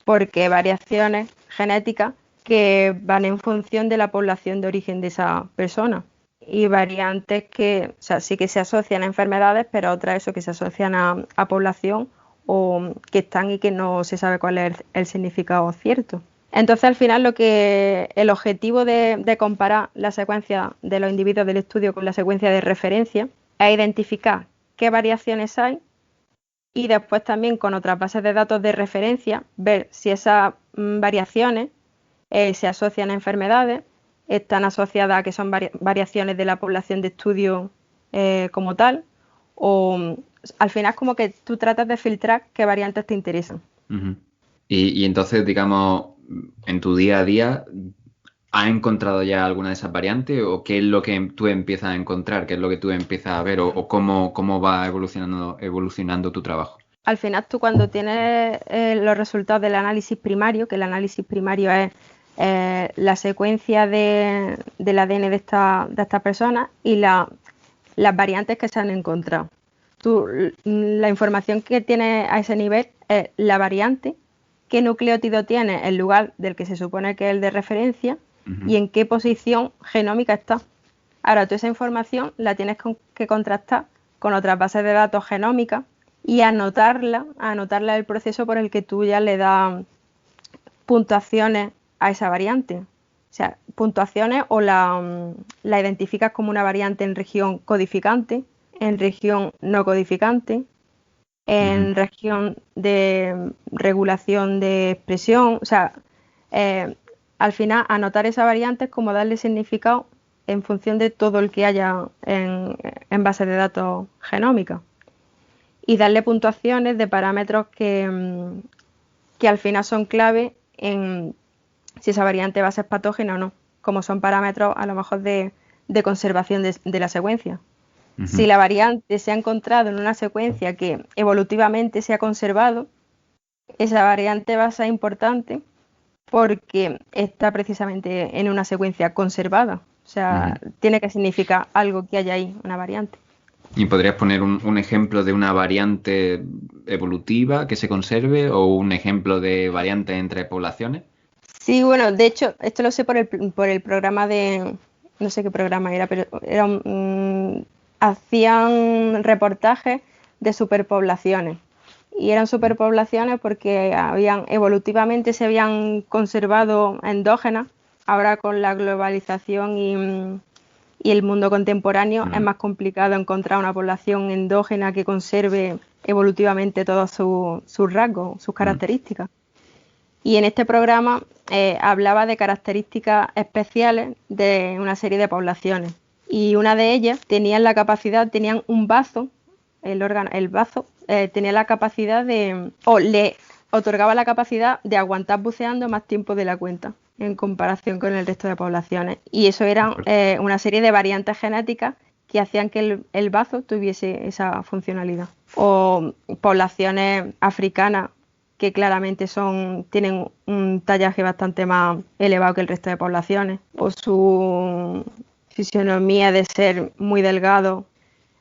porque variaciones genéticas que van en función de la población de origen de esa persona. Y variantes que, o sea, sí que se asocian a enfermedades, pero otras eso que se asocian a población o que están y que no se sabe cuál es el significado cierto. Entonces, al final, el objetivo de comparar la secuencia de los individuos del estudio con la secuencia de referencia es identificar qué variaciones hay y después también con otras bases de datos de referencia ver si esas variaciones se asocian a enfermedades, están asociadas a que son variaciones de la población de estudio como tal, o al final es como que tú tratas de filtrar qué variantes te interesan. Y entonces, digamos, en tu día a día, ¿has encontrado ya alguna de esas variantes o qué es lo que tú empiezas a encontrar, qué es lo que tú empiezas a ver o cómo va evolucionando tu trabajo? Al final tú cuando tienes los resultados del análisis primario, que el análisis primario es la secuencia del ADN de estas personas y las variantes que se han encontrado. La información que tienes a ese nivel es la variante, qué nucleótido tiene el lugar del que se supone que es el de referencia y en qué posición genómica está. Ahora, tú esa información la tienes que contrastar con otras bases de datos genómicas y anotarla el proceso por el que tú ya le das puntuaciones a esa variante. O sea, puntuaciones o la identificas como una variante en región codificante, en región no codificante, en región de regulación de expresión. O sea, al final anotar esa variante es como darle significado en función de todo el que haya en base de datos genómica. Y darle puntuaciones de parámetros que al final son clave en si esa variante va a ser patógena o no, como son parámetros a lo mejor de conservación de la secuencia. Si la variante se ha encontrado en una secuencia que evolutivamente se ha conservado, esa variante va a ser importante porque está precisamente en una secuencia conservada. O sea, tiene que significar algo que haya ahí, una variante. ¿Y podrías poner un ejemplo de una variante evolutiva que se conserve o un ejemplo de variante entre poblaciones? Sí, bueno, de hecho, esto lo sé por el programa no sé qué programa era, pero hacían reportajes de superpoblaciones. Y eran superpoblaciones porque evolutivamente se habían conservado endógenas. Ahora con la globalización y el mundo contemporáneo es más complicado encontrar una población endógena que conserve evolutivamente todos sus rasgos, sus características. Y en este programa hablaba de características especiales de una serie de poblaciones. Y una de ellas tenían un bazo, el bazo tenía la capacidad le otorgaba la capacidad de aguantar buceando más tiempo de la cuenta en comparación con el resto de poblaciones. Y eso eran una serie de variantes genéticas que hacían que el bazo tuviese esa funcionalidad. O poblaciones africanas que claramente tienen un tallaje bastante más elevado que el resto de poblaciones, o su fisionomía de ser muy delgado.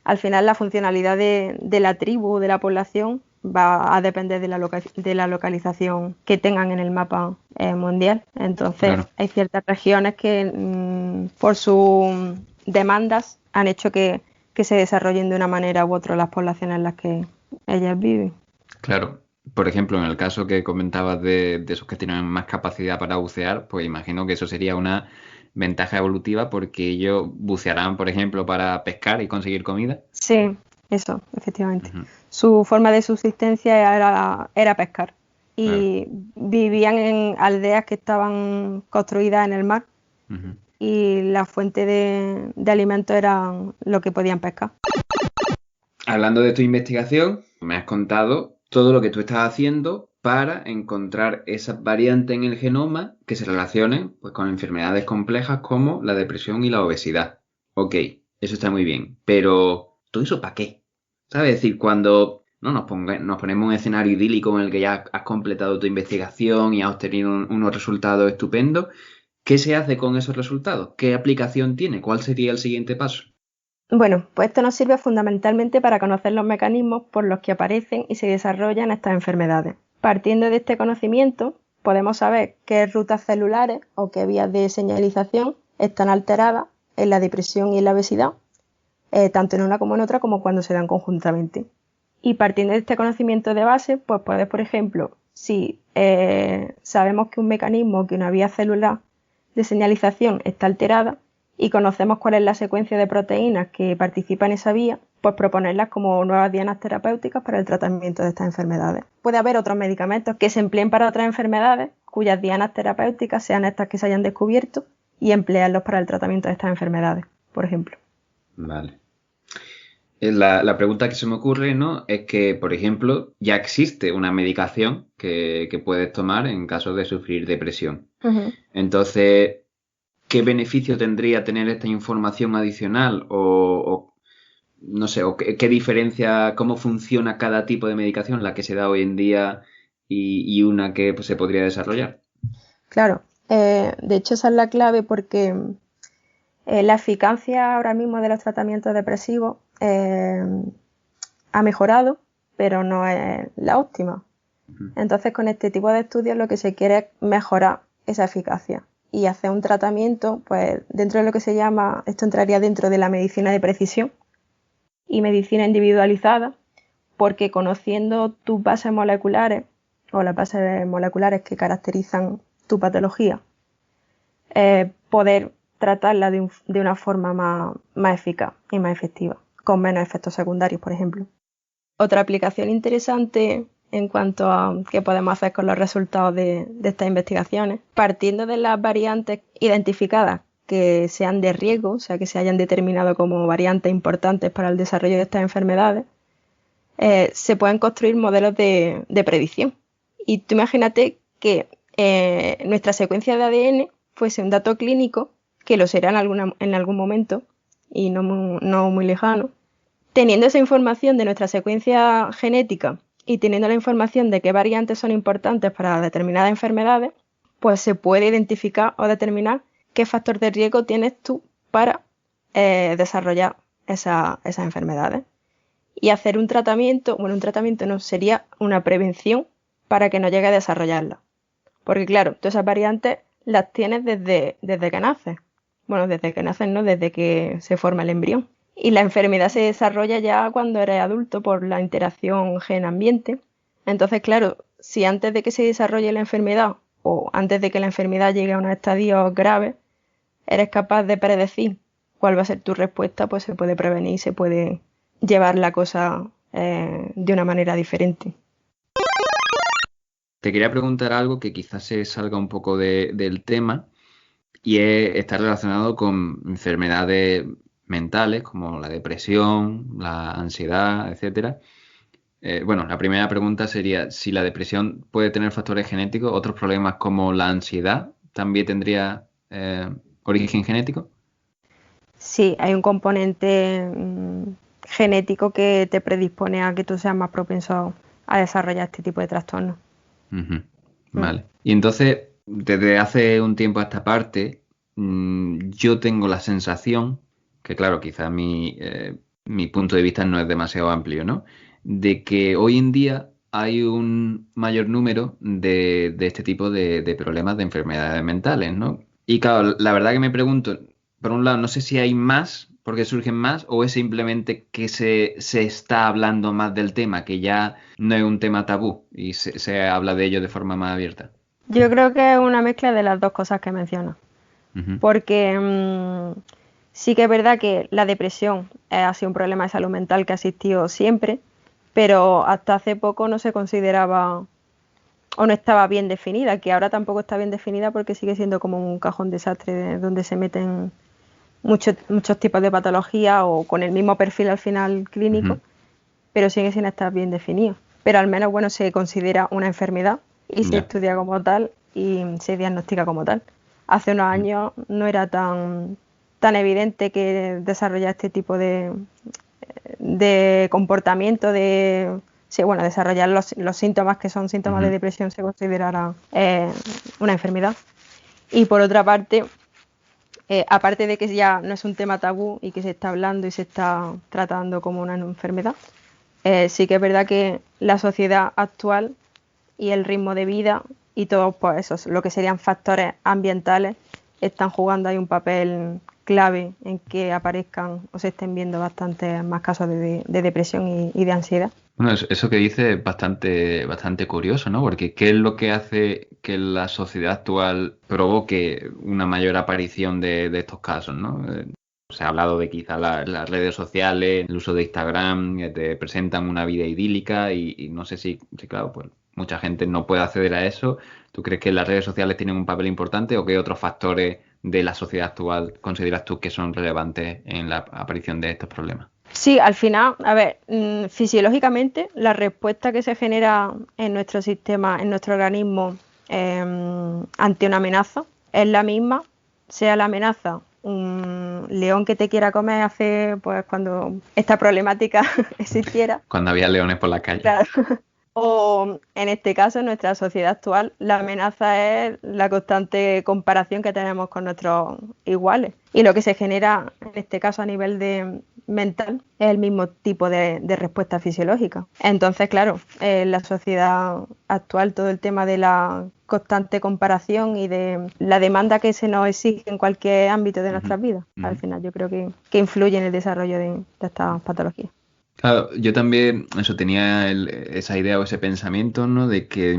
Al final la funcionalidad de la tribu, de la población, va a depender de la localización que tengan en el mapa mundial. Entonces hay ciertas regiones que por sus demandas han hecho que se desarrollen de una manera u otra las poblaciones en las que ellas viven. Claro. Por ejemplo, en el caso que comentabas de esos que tienen más capacidad para bucear, pues imagino que eso sería una ventaja evolutiva porque ellos bucearán, por ejemplo, para pescar y conseguir comida. Sí, Eso, efectivamente. Ujú, Su forma de subsistencia era pescar claro. y vivían en aldeas que estaban construidas en el mar Ujú. y la fuente de alimento era lo que podían pescar. Hablando de tu investigación, me has contado todo lo que tú estás haciendo para encontrar esas variantes en el genoma que se relacionen pues, con enfermedades complejas como la depresión y la obesidad. Ok, eso está muy bien, pero ¿todo eso para qué? ¿Sabes? Es decir, cuando no nos ponemos en un escenario idílico en el que ya has completado tu investigación y has obtenido unos resultados estupendos, ¿qué se hace con esos resultados? ¿Qué aplicación tiene? ¿Cuál sería el siguiente paso? Bueno, pues esto nos sirve fundamentalmente para conocer los mecanismos por los que aparecen y se desarrollan estas enfermedades. Partiendo de este conocimiento, podemos saber qué rutas celulares o qué vías de señalización están alteradas en la depresión y en la obesidad, tanto en una como en otra, como cuando se dan conjuntamente. Y partiendo de este conocimiento de base, pues puedes, por ejemplo, si sabemos que un mecanismo o que una vía celular de señalización está alterada y conocemos cuál es la secuencia de proteínas que participa en esa vía, pues proponerlas como nuevas dianas terapéuticas para el tratamiento de estas enfermedades. Puede haber otros medicamentos que se empleen para otras enfermedades, cuyas dianas terapéuticas sean estas que se hayan descubierto y emplearlos para el tratamiento de estas enfermedades, por ejemplo. Vale. La pregunta que se me ocurre, ¿no? Es que, por ejemplo, ya existe una medicación que puedes tomar en caso de sufrir depresión. Uh-huh. Entonces, ¿qué beneficio tendría tener esta información adicional? O no sé, o qué diferencia, cómo funciona cada tipo de medicación, la que se da hoy en día y una que pues, se podría desarrollar? Claro, de hecho esa es la clave porque la eficacia ahora mismo de los tratamientos depresivos ha mejorado, pero no es la óptima. Entonces, con este tipo de estudios lo que se quiere es mejorar esa eficacia y hacer un tratamiento, pues dentro de lo que se llama, esto entraría dentro de la medicina de precisión y medicina individualizada, porque conociendo tus bases moleculares o las bases moleculares que caracterizan tu patología, poder tratarla de una forma más eficaz y más efectiva, con menos efectos secundarios, por ejemplo. Otra aplicación interesante en cuanto a qué podemos hacer con los resultados de estas investigaciones, partiendo de las variantes identificadas que sean de riesgo, o sea, que se hayan determinado como variantes importantes para el desarrollo de estas enfermedades, se pueden construir modelos de predicción. Y tú imagínate que nuestra secuencia de ADN fuese un dato clínico, que lo será en algún momento y no muy lejano. Teniendo esa información de nuestra secuencia genética y teniendo la información de qué variantes son importantes para determinadas enfermedades, pues se puede identificar o determinar qué factor de riesgo tienes tú para desarrollar esas enfermedades. Y hacer un tratamiento no, sería una prevención para que no llegue a desarrollarla. Porque claro, todas esas variantes las tienes desde que naces. Bueno, desde que naces, no, desde que se forma el embrión. Y la enfermedad se desarrolla ya cuando eres adulto por la interacción gen-ambiente. Entonces, claro, si antes de que se desarrolle la enfermedad o antes de que la enfermedad llegue a unos estadios graves, eres capaz de predecir cuál va a ser tu respuesta, pues se puede prevenir y se puede llevar la cosa de una manera diferente. Te quería preguntar algo que quizás se salga un poco del tema y está relacionado con enfermedades mentales como la depresión, la ansiedad, etcétera. Bueno, la primera pregunta sería si la depresión puede tener factores genéticos, otros problemas como la ansiedad también tendría origen genético. Sí, hay un componente genético que te predispone a que tú seas más propenso a desarrollar este tipo de trastornos. Ujú. Mm. Vale. Y entonces, desde hace un tiempo a esta parte, yo tengo la sensación, que claro, quizá mi punto de vista no es demasiado amplio, ¿no? De que hoy en día hay un mayor número de este tipo de problemas de enfermedades mentales, ¿no? Y claro, la verdad que me pregunto, por un lado, no sé si hay más, porque surgen más, o es simplemente que se está hablando más del tema, que ya no es un tema tabú y se habla de ello de forma más abierta. Yo creo que es una mezcla de las dos cosas que mencionas, Ujú, porque sí que es verdad que la depresión ha sido un problema de salud mental que ha existido siempre, pero hasta hace poco no se consideraba o no estaba bien definida, que ahora tampoco está bien definida porque sigue siendo como un cajón desastre donde se meten muchos tipos de patología o con el mismo perfil al final clínico, pero sigue sin estar bien definido. Pero al menos, bueno, se considera una enfermedad y se estudia como tal y se diagnostica como tal. Hace unos años no era tan evidente que desarrollar este tipo de comportamiento, desarrollar los síntomas que son síntomas de depresión se considerara una enfermedad. Y por otra parte, aparte de que ya no es un tema tabú y que se está hablando y se está tratando como una enfermedad, sí que es verdad que la sociedad actual y el ritmo de vida y todos pues eso, lo que serían factores ambientales están jugando ahí un papel clave en que aparezcan o se estén viendo bastantes más casos de depresión y de ansiedad. Bueno, eso que dice es bastante curioso, ¿no? Porque ¿qué es lo que hace que la sociedad actual provoque una mayor aparición de estos casos, ¿no? Se ha hablado de quizá las redes sociales, el uso de Instagram, que te presentan una vida idílica y no sé si, claro, pues mucha gente no puede acceder a eso. ¿Tú crees que las redes sociales tienen un papel importante o qué otros factores de la sociedad actual consideras tú que son relevantes en la aparición de estos problemas? Sí, al final, a ver, fisiológicamente la respuesta que se genera en nuestro sistema, en nuestro organismo ante una amenaza es la misma, sea la amenaza un león que te quiera comer hace, pues cuando esta problemática existiera. Cuando había leones por la calle. Claro. O en este caso, en nuestra sociedad actual, la amenaza es la constante comparación que tenemos con nuestros iguales. Y lo que se genera, en este caso a nivel de mental, es el mismo tipo de respuesta fisiológica. Entonces, claro, en la sociedad actual todo el tema de la constante comparación y de la demanda que se nos exige en cualquier ámbito de nuestras vidas, al final yo creo que influye en el desarrollo de estas patologías. Claro, yo también eso tenía esa idea o ese pensamiento, ¿no? De que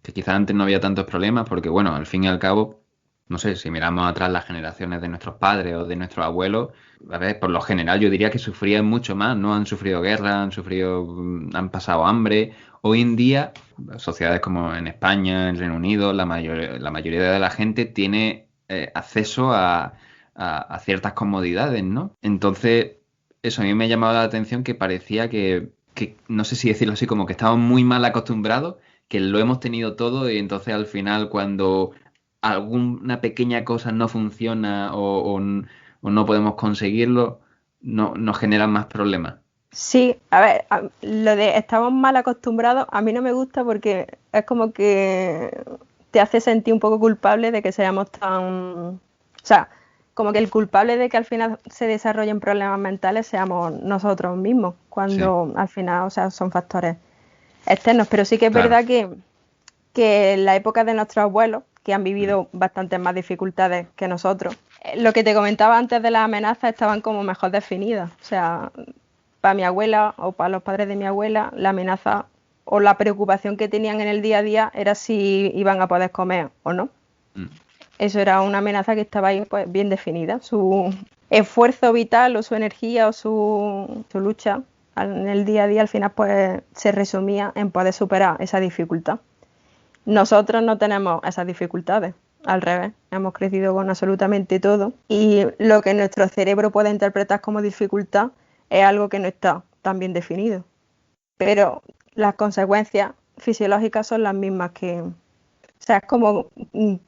quizás antes no había tantos problemas, porque bueno, al fin y al cabo, no sé, si miramos atrás las generaciones de nuestros padres o de nuestros abuelos, a ver, por lo general yo diría que sufrían mucho más, ¿no? Han sufrido guerra, han pasado hambre. Hoy en día, sociedades como en España, en Reino Unido, la mayoría de la gente tiene acceso a ciertas comodidades, ¿no? Entonces eso a mí me ha llamado la atención que parecía que, no sé si decirlo así, como que estamos muy mal acostumbrados, que lo hemos tenido todo y entonces al final cuando alguna pequeña cosa no funciona o no podemos conseguirlo, nos generan más problemas. Sí, a ver, lo de estamos mal acostumbrados a mí no me gusta porque es como que te hace sentir un poco culpable de que seamos tan... O sea, como que el culpable de que al final se desarrollen problemas mentales seamos nosotros mismos, cuando al final, o sea, son factores externos. Pero sí que es verdad que en la época de nuestros abuelos, que han vivido bastantes más dificultades que nosotros, lo que te comentaba antes de las amenazas estaban como mejor definidas. O sea, para mi abuela o para los padres de mi abuela, la amenaza o la preocupación que tenían en el día a día era si iban a poder comer o no. Eso era una amenaza que estaba ahí pues, bien definida. Su esfuerzo vital o su energía o su lucha en el día a día al final pues se resumía en poder superar esa dificultad. Nosotros no tenemos esas dificultades, al revés, hemos crecido con absolutamente todo y lo que nuestro cerebro puede interpretar como dificultad es algo que no está tan bien definido. Pero las consecuencias fisiológicas son las mismas que... O sea, es como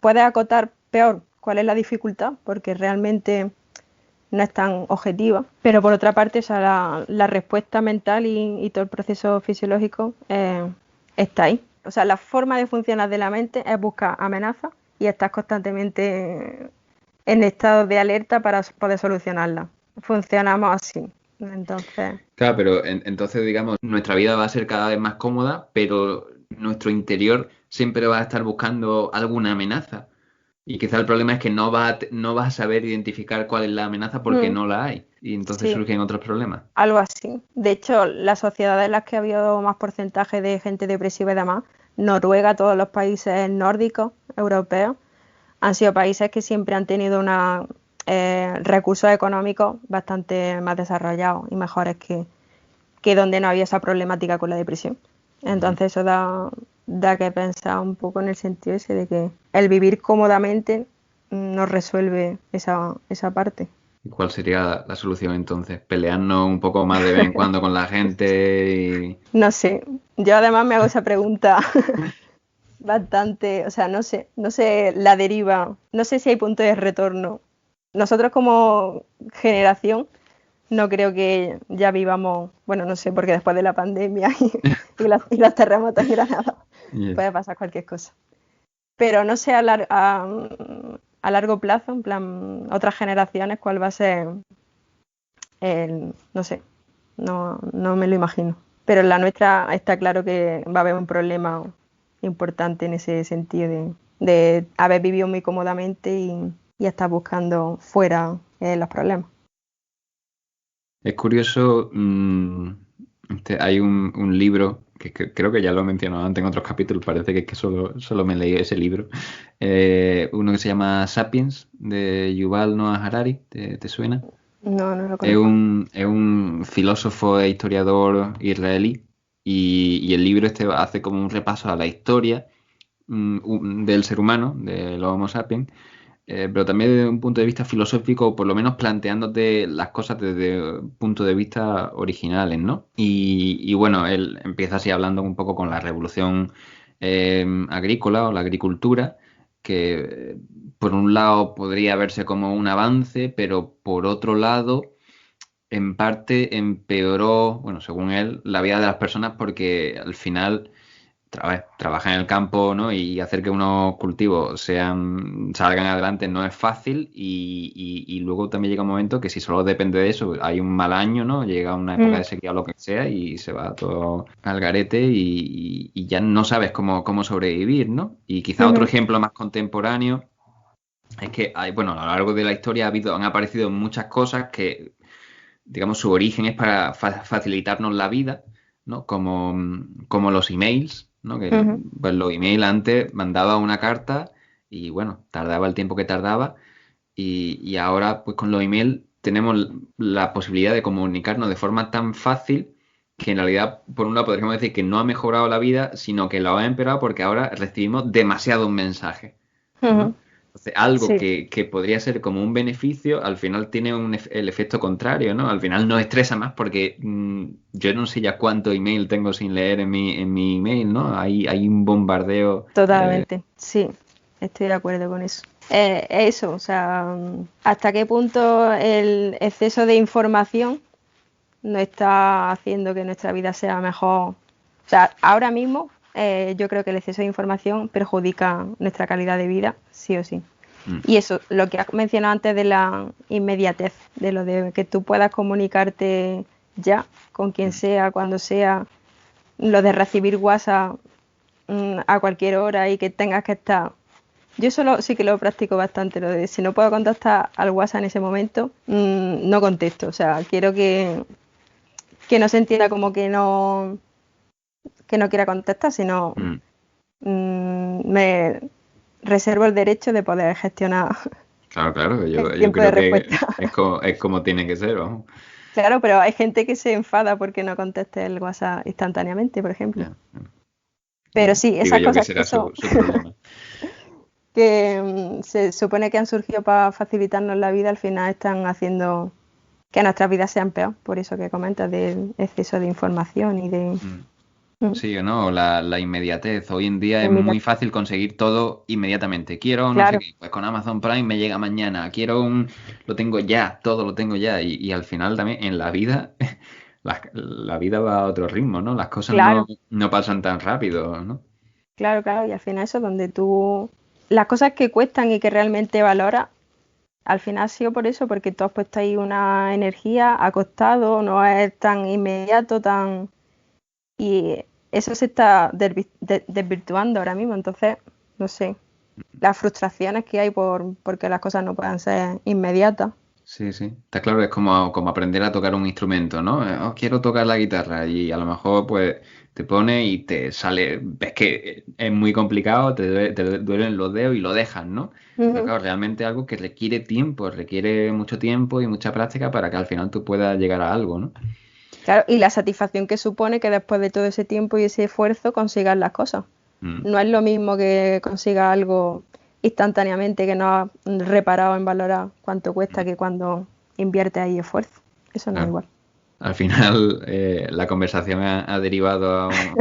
puedes acotar peor cuál es la dificultad, porque realmente no es tan objetiva, pero por otra parte, o sea, la respuesta mental y todo el proceso fisiológico está ahí. O sea, la forma de funcionar de la mente es buscar amenazas y estar constantemente en estado de alerta para poder solucionarla. Funcionamos así. Entonces... Claro, pero entonces, digamos, nuestra vida va a ser cada vez más cómoda, pero nuestro interior siempre va a estar buscando alguna amenaza. Y quizá el problema es que no vas a saber identificar cuál es la amenaza porque no la hay. Y entonces surgen otros problemas. Algo así. De hecho, las sociedades en las que ha habido más porcentaje de gente depresiva y demás, Noruega, todos los países nórdicos, europeos, han sido países que siempre han tenido una recursos económicos bastante más desarrollados y mejores que donde no había esa problemática con la depresión. Entonces eso da que pensar un poco en el sentido ese de que el vivir cómodamente nos resuelve esa parte. ¿Y cuál sería la solución entonces? ¿Pelearnos un poco más de vez en cuando con la gente? No sé, yo además me hago esa pregunta bastante, o sea, no sé la deriva, no sé si hay punto de retorno. Nosotros como generación no creo que ya vivamos, bueno, no sé, porque después de la pandemia y los terremotos en Granada puede pasar cualquier cosa. Pero no sé a largo plazo, en plan, otras generaciones, cuál va a ser no sé, no me lo imagino. Pero en la nuestra está claro que va a haber un problema importante en ese sentido de haber vivido muy cómodamente y estar buscando fuera los problemas. Es curioso, hay un libro que creo que ya lo he mencionado antes en otros capítulos, parece que solo me leí ese libro. Uno que se llama Sapiens, de Yuval Noah Harari, ¿te suena? No lo Es conozco. es un filósofo e historiador israelí y el libro hace como un repaso a la historia del ser humano, del Homo sapiens, pero también desde un punto de vista filosófico, por lo menos planteándote las cosas desde puntos de vista originales, ¿no? Y bueno, él empieza así hablando un poco con la revolución agrícola o la agricultura, que por un lado podría verse como un avance, pero por otro lado en parte empeoró, bueno, según él, la vida de las personas porque al final trabajar en el campo, ¿no? Y hacer que unos cultivos salgan adelante no es fácil y luego también llega un momento que si solo depende de eso, hay un mal año, ¿no? Llega una época de sequía o lo que sea y se va todo al garete y ya no sabes cómo sobrevivir, ¿no? Y quizá otro ejemplo más contemporáneo es que bueno, a lo largo de la historia han aparecido muchas cosas que digamos, su origen es para facilitarnos la vida, ¿no? Como los emails, ¿no? Pues los emails antes mandaba una carta y bueno, tardaba el tiempo que tardaba y ahora pues con los emails tenemos la posibilidad de comunicarnos de forma tan fácil que en realidad, por un lado, podríamos decir que no ha mejorado la vida, sino que lo ha empeorado porque ahora recibimos demasiados mensajes, ¿no? Entonces, algo Sí, que podría ser como un beneficio, al final tiene el efecto contrario, ¿no? Al final nos estresa más porque yo no sé ya cuánto email tengo sin leer en mi email, ¿no? Hay un bombardeo. totalmente, sí, estoy de acuerdo con eso. Eso, o sea, ¿hasta qué punto el exceso de información nos está haciendo que nuestra vida sea mejor? O sea, ahora mismo yo creo que el exceso de información perjudica nuestra calidad de vida, sí o sí. Y eso, lo que has mencionado antes de la inmediatez, de lo de que tú puedas comunicarte ya con quien sea, cuando sea, lo de recibir WhatsApp a cualquier hora y que tengas que estar. Yo solo sí que lo practico bastante, lo de si no puedo contestar al WhatsApp en ese momento, no contesto. O sea, quiero que no se entienda como que no quiera contestar, sino me reservo el derecho de poder gestionar Claro, el yo tiempo de creo que respuesta. es como tiene que ser, vamos. Claro, pero hay gente que se enfada porque no conteste el WhatsApp instantáneamente, por ejemplo. Ya. Pero sí, Digo esas yo que cosas que será son su problema. que se supone que han surgido para facilitarnos la vida, al final están haciendo que nuestras vidas sean peor. Por eso que comentas del exceso de información y de Sí o no, la inmediatez. Hoy en día es inmediat- muy fácil conseguir todo inmediatamente. Quiero no sé Claro, qué, pues con Amazon Prime me llega mañana. Lo tengo ya, todo lo tengo ya. Y al final también en la vida, la vida va a otro ritmo, ¿no? Las cosas claro, no pasan tan rápido, ¿no? claro. Y al final eso es donde las cosas que cuestan y que realmente valoras, al final ha sido por eso, porque tú has puesto ahí una energía, ha costado, no es tan inmediato, y eso se está desvirtuando ahora mismo. Entonces, no sé, las frustraciones que hay porque las cosas no puedan ser inmediatas. Sí, sí. Está claro, es como aprender a tocar un instrumento, ¿no? Oh, quiero tocar la guitarra y a lo mejor pues te pone y te sale, ves que es muy complicado, te duelen los dedos y lo dejas, ¿no? Pero Ujú. claro, realmente algo que requiere tiempo, requiere mucho tiempo y mucha práctica para que al final tú puedas llegar a algo, ¿no? Claro, y la satisfacción que supone que después de todo ese tiempo y ese esfuerzo consigas las cosas. Mm, No es lo mismo que consigas algo instantáneamente que no has reparado en valorar cuánto cuesta mm, que cuando inviertes ahí esfuerzo. Eso no es claro. igual. Al final la conversación ha derivado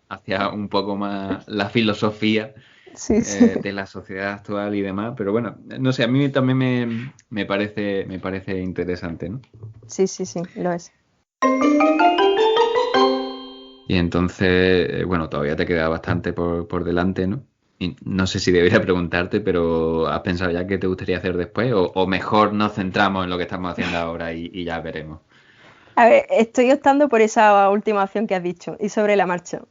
hacia un poco más la filosofía Sí, sí. de la sociedad actual y demás, pero bueno, no sé, a mí también me parece interesante, ¿no? Sí, sí, sí, lo es. Y entonces, bueno, todavía te queda bastante por delante, ¿no? Y no sé si debería preguntarte, pero ¿has pensado ya qué te gustaría hacer después? O mejor nos centramos en lo que estamos haciendo ahora y ya veremos. A ver, estoy optando por esa última opción que has dicho y sobre la marcha,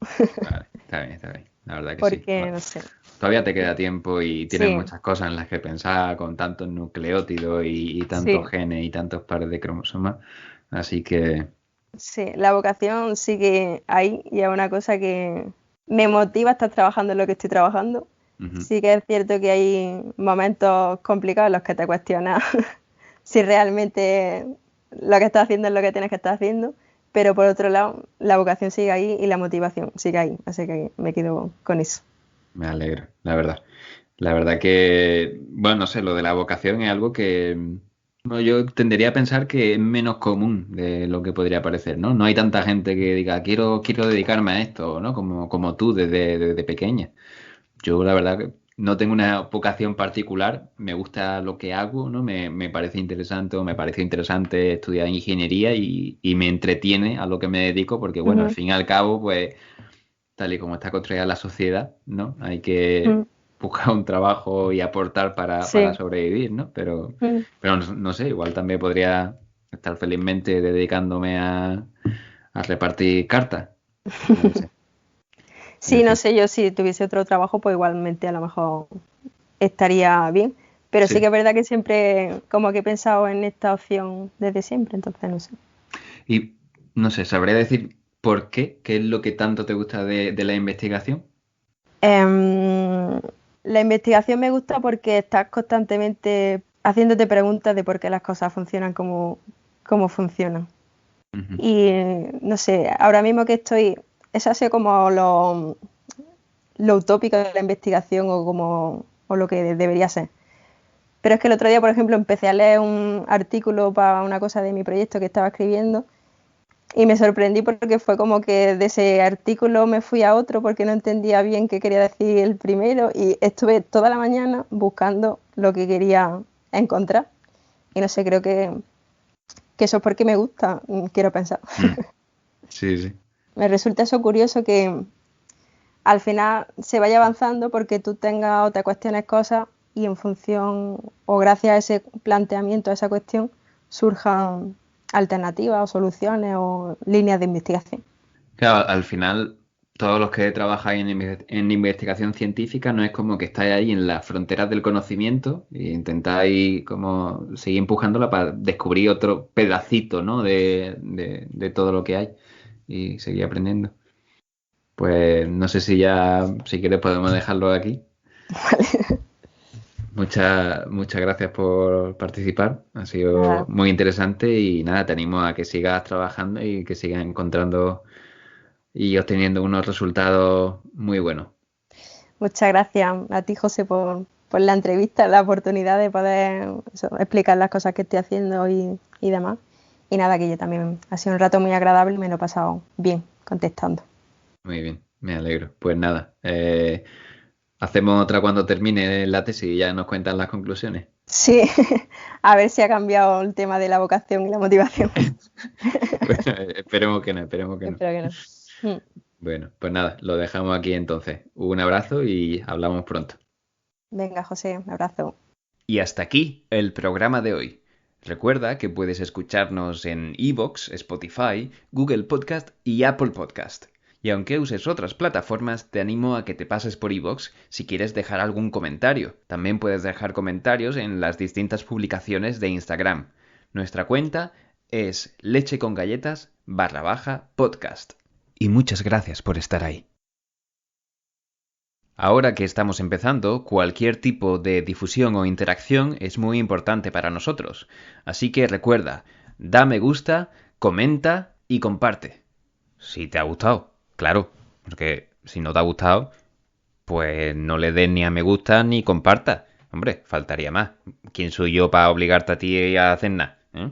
Vale, está bien, está bien. La verdad que sí. porque no sé. Todavía te queda tiempo y tienes Sí, muchas cosas en las que pensar con tantos nucleótidos y tantos sí, genes y tantos pares de cromosomas. Así que, sí, la vocación sigue ahí y es una cosa que me motiva a estar trabajando en lo que estoy trabajando. ujú, Sí que es cierto que hay momentos complicados en los que te cuestionas si realmente lo que estás haciendo es lo que tienes que estar haciendo, pero por otro lado, la vocación sigue ahí y la motivación sigue ahí, así que me quedo con eso. me alegro, la verdad. La verdad que, bueno, no sé, lo de la vocación es algo que bueno, yo tendería a pensar que es menos común de lo que podría parecer, ¿no? No hay tanta gente que diga, quiero dedicarme a esto, ¿no? Como tú desde pequeña. Yo la verdad que no tengo una vocación particular, me gusta lo que hago, ¿no? Me parece interesante o me parece interesante estudiar ingeniería y me entretiene a lo que me dedico porque, bueno, al Ujú, fin y al cabo, pues tal y como está construida la sociedad, ¿no? Hay que ujú. buscar un trabajo y aportar para Sí. sobrevivir, ¿no? Pero, Ujú. pero no sé, igual también podría estar felizmente dedicándome a repartir cartas. Yo qué sé. En Sí, no fin. sé, yo si tuviese otro trabajo, pues igualmente a lo mejor estaría bien, pero sí que Sí. es verdad que siempre como que he pensado en esta opción desde siempre, entonces no sé. Y no sé, ¿sabría decir por qué? ¿Qué es lo que tanto te gusta de la investigación? Em, la investigación me gusta porque estás constantemente haciéndote preguntas de por qué las cosas funcionan como funcionan. Ujú. Y no sé, ahora mismo que estoy, eso ha sido como lo utópico de la investigación o como o lo que debería ser. Pero es que el otro día, por ejemplo, empecé a leer un artículo para una cosa de mi proyecto que estaba escribiendo y me sorprendí porque fue como que de ese artículo me fui a otro porque no entendía bien qué quería decir el primero y estuve toda la mañana buscando lo que quería encontrar. Y no sé, creo que eso es porque me gusta, quiero pensar. Mm. Sí, sí. Me resulta eso curioso que al final se vaya avanzando porque tú tengas o te cuestiones cosas y en función o gracias a ese planteamiento, a esa cuestión, surjan alternativas o soluciones o líneas de investigación. Claro, al final, todos los que trabajáis en investigación científica no es como que estáis ahí en las fronteras del conocimiento e intentáis como seguir empujándola para descubrir otro pedacito, ¿no? de todo lo que hay y seguir aprendiendo. Pues no sé si ya, si quieres, podemos dejarlo aquí. Muchas gracias por participar. Ha sido Nada, muy interesante y nada, te animo a que sigas trabajando y que sigas encontrando y obteniendo unos resultados muy buenos. muchas gracias a ti, José, por la entrevista, la oportunidad de poder eso, explicar las cosas que estoy haciendo y demás. Y nada, que yo también ha sido un rato muy agradable y me lo he pasado bien contestando. Muy bien, me alegro. Pues nada, hacemos otra cuando termine la tesis y ya nos cuentan las conclusiones. Sí, a ver si ha cambiado el tema de la vocación y la motivación. Bueno, esperemos que no, esperemos que no. Espero que no. Mm. Bueno, pues nada, lo dejamos aquí entonces. Un abrazo y hablamos pronto. Venga, José, un abrazo. Y hasta aquí el programa de hoy. Recuerda que puedes escucharnos en iVoox, Spotify, Google Podcast y Apple Podcast. Y aunque uses otras plataformas, te animo a que te pases por iVoox si quieres dejar algún comentario. También puedes dejar comentarios en las distintas publicaciones de Instagram. Nuestra cuenta es lechecongalletas_podcast. Y muchas gracias por estar ahí. Ahora que estamos empezando, cualquier tipo de difusión o interacción es muy importante para nosotros. Así que recuerda, da me gusta, comenta y comparte. Si te ha gustado, claro, porque si no te ha gustado, pues no le des ni a me gusta ni comparta. Hombre, faltaría más. ¿Quién soy yo para obligarte a ti a hacer nada? ¿Eh?